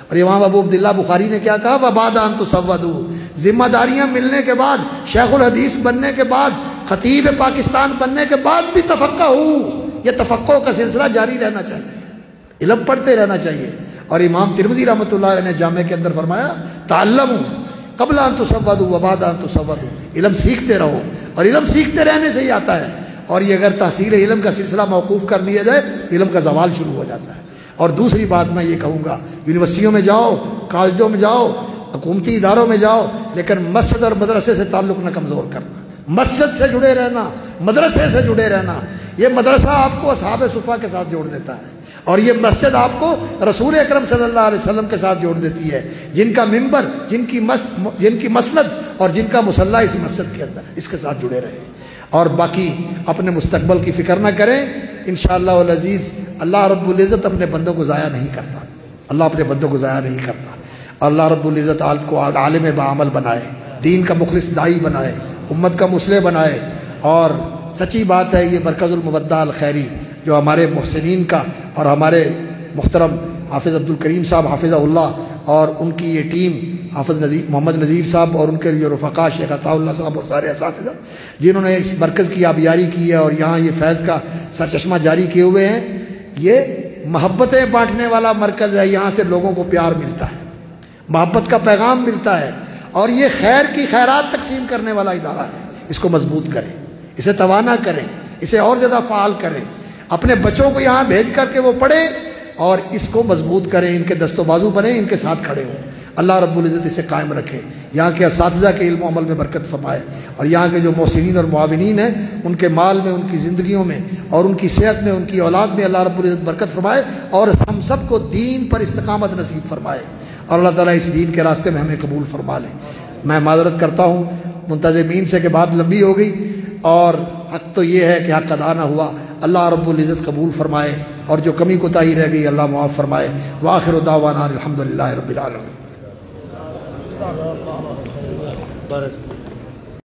اور امام ابو عبداللہ بخاری نے کیا کہا، وبعد ان تسودوا، ذمہ داریاں ملنے کے بعد، شیخ الحدیث بننے کے بعد، خطیب پاکستان بننے کے بعد بھی تفقہوا، یہ تفقہ کا سلسلہ جاری رہنا چاہیے، علم پڑھتے رہنا چاہیے۔ اور امام ترمذی رحمۃ اللہ علیہ نے جامع کے اندر فرمایا، تعلموا قبل ان تسودوا وبعد ان تسودوا، علم سیکھتے رہو، اور علم سیکھتے رہنے سے ہی آتا ہے۔ اور یہ اگر تحصیل علم کا سلسلہ موقوف کر دیا جائے، علم کا زوال شروع ہو جاتا ہے۔ اور دوسری بات میں یہ کہوں گا، یونیورسٹیوں میں جاؤ، کالجوں میں جاؤ، حکومتی اداروں میں جاؤ، لیکن مسجد اور مدرسے سے تعلق نہ کمزور کرنا، مسجد سے جڑے رہنا، مدرسے سے جڑے رہنا۔ یہ مدرسہ آپ کو اصحاب صفہ کے ساتھ جوڑ دیتا ہے، اور یہ مسجد آپ کو رسول اکرم صلی اللہ علیہ وسلم کے ساتھ جوڑ دیتی ہے، جن کا ممبر، جن کی مسند اور جن کا مصلی اسی مسجد کے اندر ہے، اس کے ساتھ جڑے رہیں۔ اور باقی اپنے مستقبل کی فکر نہ کریں، انشاءاللہ العزیز اللہ رب العزت اپنے بندوں کو ضائع نہیں کرتا، اللہ اپنے بندوں کو ضائع نہیں کرتا۔ اللہ رب العزت آپ کو عالم بعمل بنائے، دین کا مخلص داعی بنائے، امت کا مصلح بنائے۔ اور سچی بات ہے، یہ مرکز المودہ الخیری جو ہمارے محسنین کا اور ہمارے محترم حافظ عبد الکریم صاحب حافظہ اللہ اور ان کی یہ ٹیم، حافظ محمد نذیر صاحب اور ان کے جو رفقا شیخ عطا اللہ صاحب اور سارے اساتذہ جنہوں نے اس مرکز کی آبیاری کی ہے اور یہاں یہ فیض کا سرچشمہ جاری کیے ہوئے ہیں، یہ محبتیں بانٹنے والا مرکز ہے۔ یہاں سے لوگوں کو پیار ملتا ہے، محبت کا پیغام ملتا ہے، اور یہ خیر کی خیرات تقسیم کرنے والا ادارہ ہے۔ اس کو مضبوط کریں، اسے توانا کریں، اسے اور زیادہ فعال کریں، اپنے بچوں کو یہاں بھیج کر کے وہ پڑھیں اور اس کو مضبوط کریں، ان کے دست و بازو بنیں، ان کے ساتھ کھڑے ہوں۔ اللہ رب العزت اسے قائم رکھے، یہاں کے اساتذہ کے علم و عمل میں برکت فرمائے، اور یہاں کے جو محسنین اور معاونین ہیں ان کے مال میں، ان کی زندگیوں میں اور ان کی صحت میں، ان کی اولاد میں اللہ رب العزت برکت فرمائے، اور ہم سب کو دین پر استقامت نصیب فرمائے، اور اللہ تعالیٰ اس دین کے راستے میں ہمیں قبول فرما لے۔ میں معذرت کرتا ہوں منتظمین سے کہ بات لمبی ہو گئی، اور حق تو یہ ہے کہ حق ادا نہ ہوا، اللہ رب العزت قبول فرمائے، اور جو کمی کوتاہی رہ گئی اللہ معاف فرمائے۔ وآخر دعوانا الحمدللہ رب العالمین۔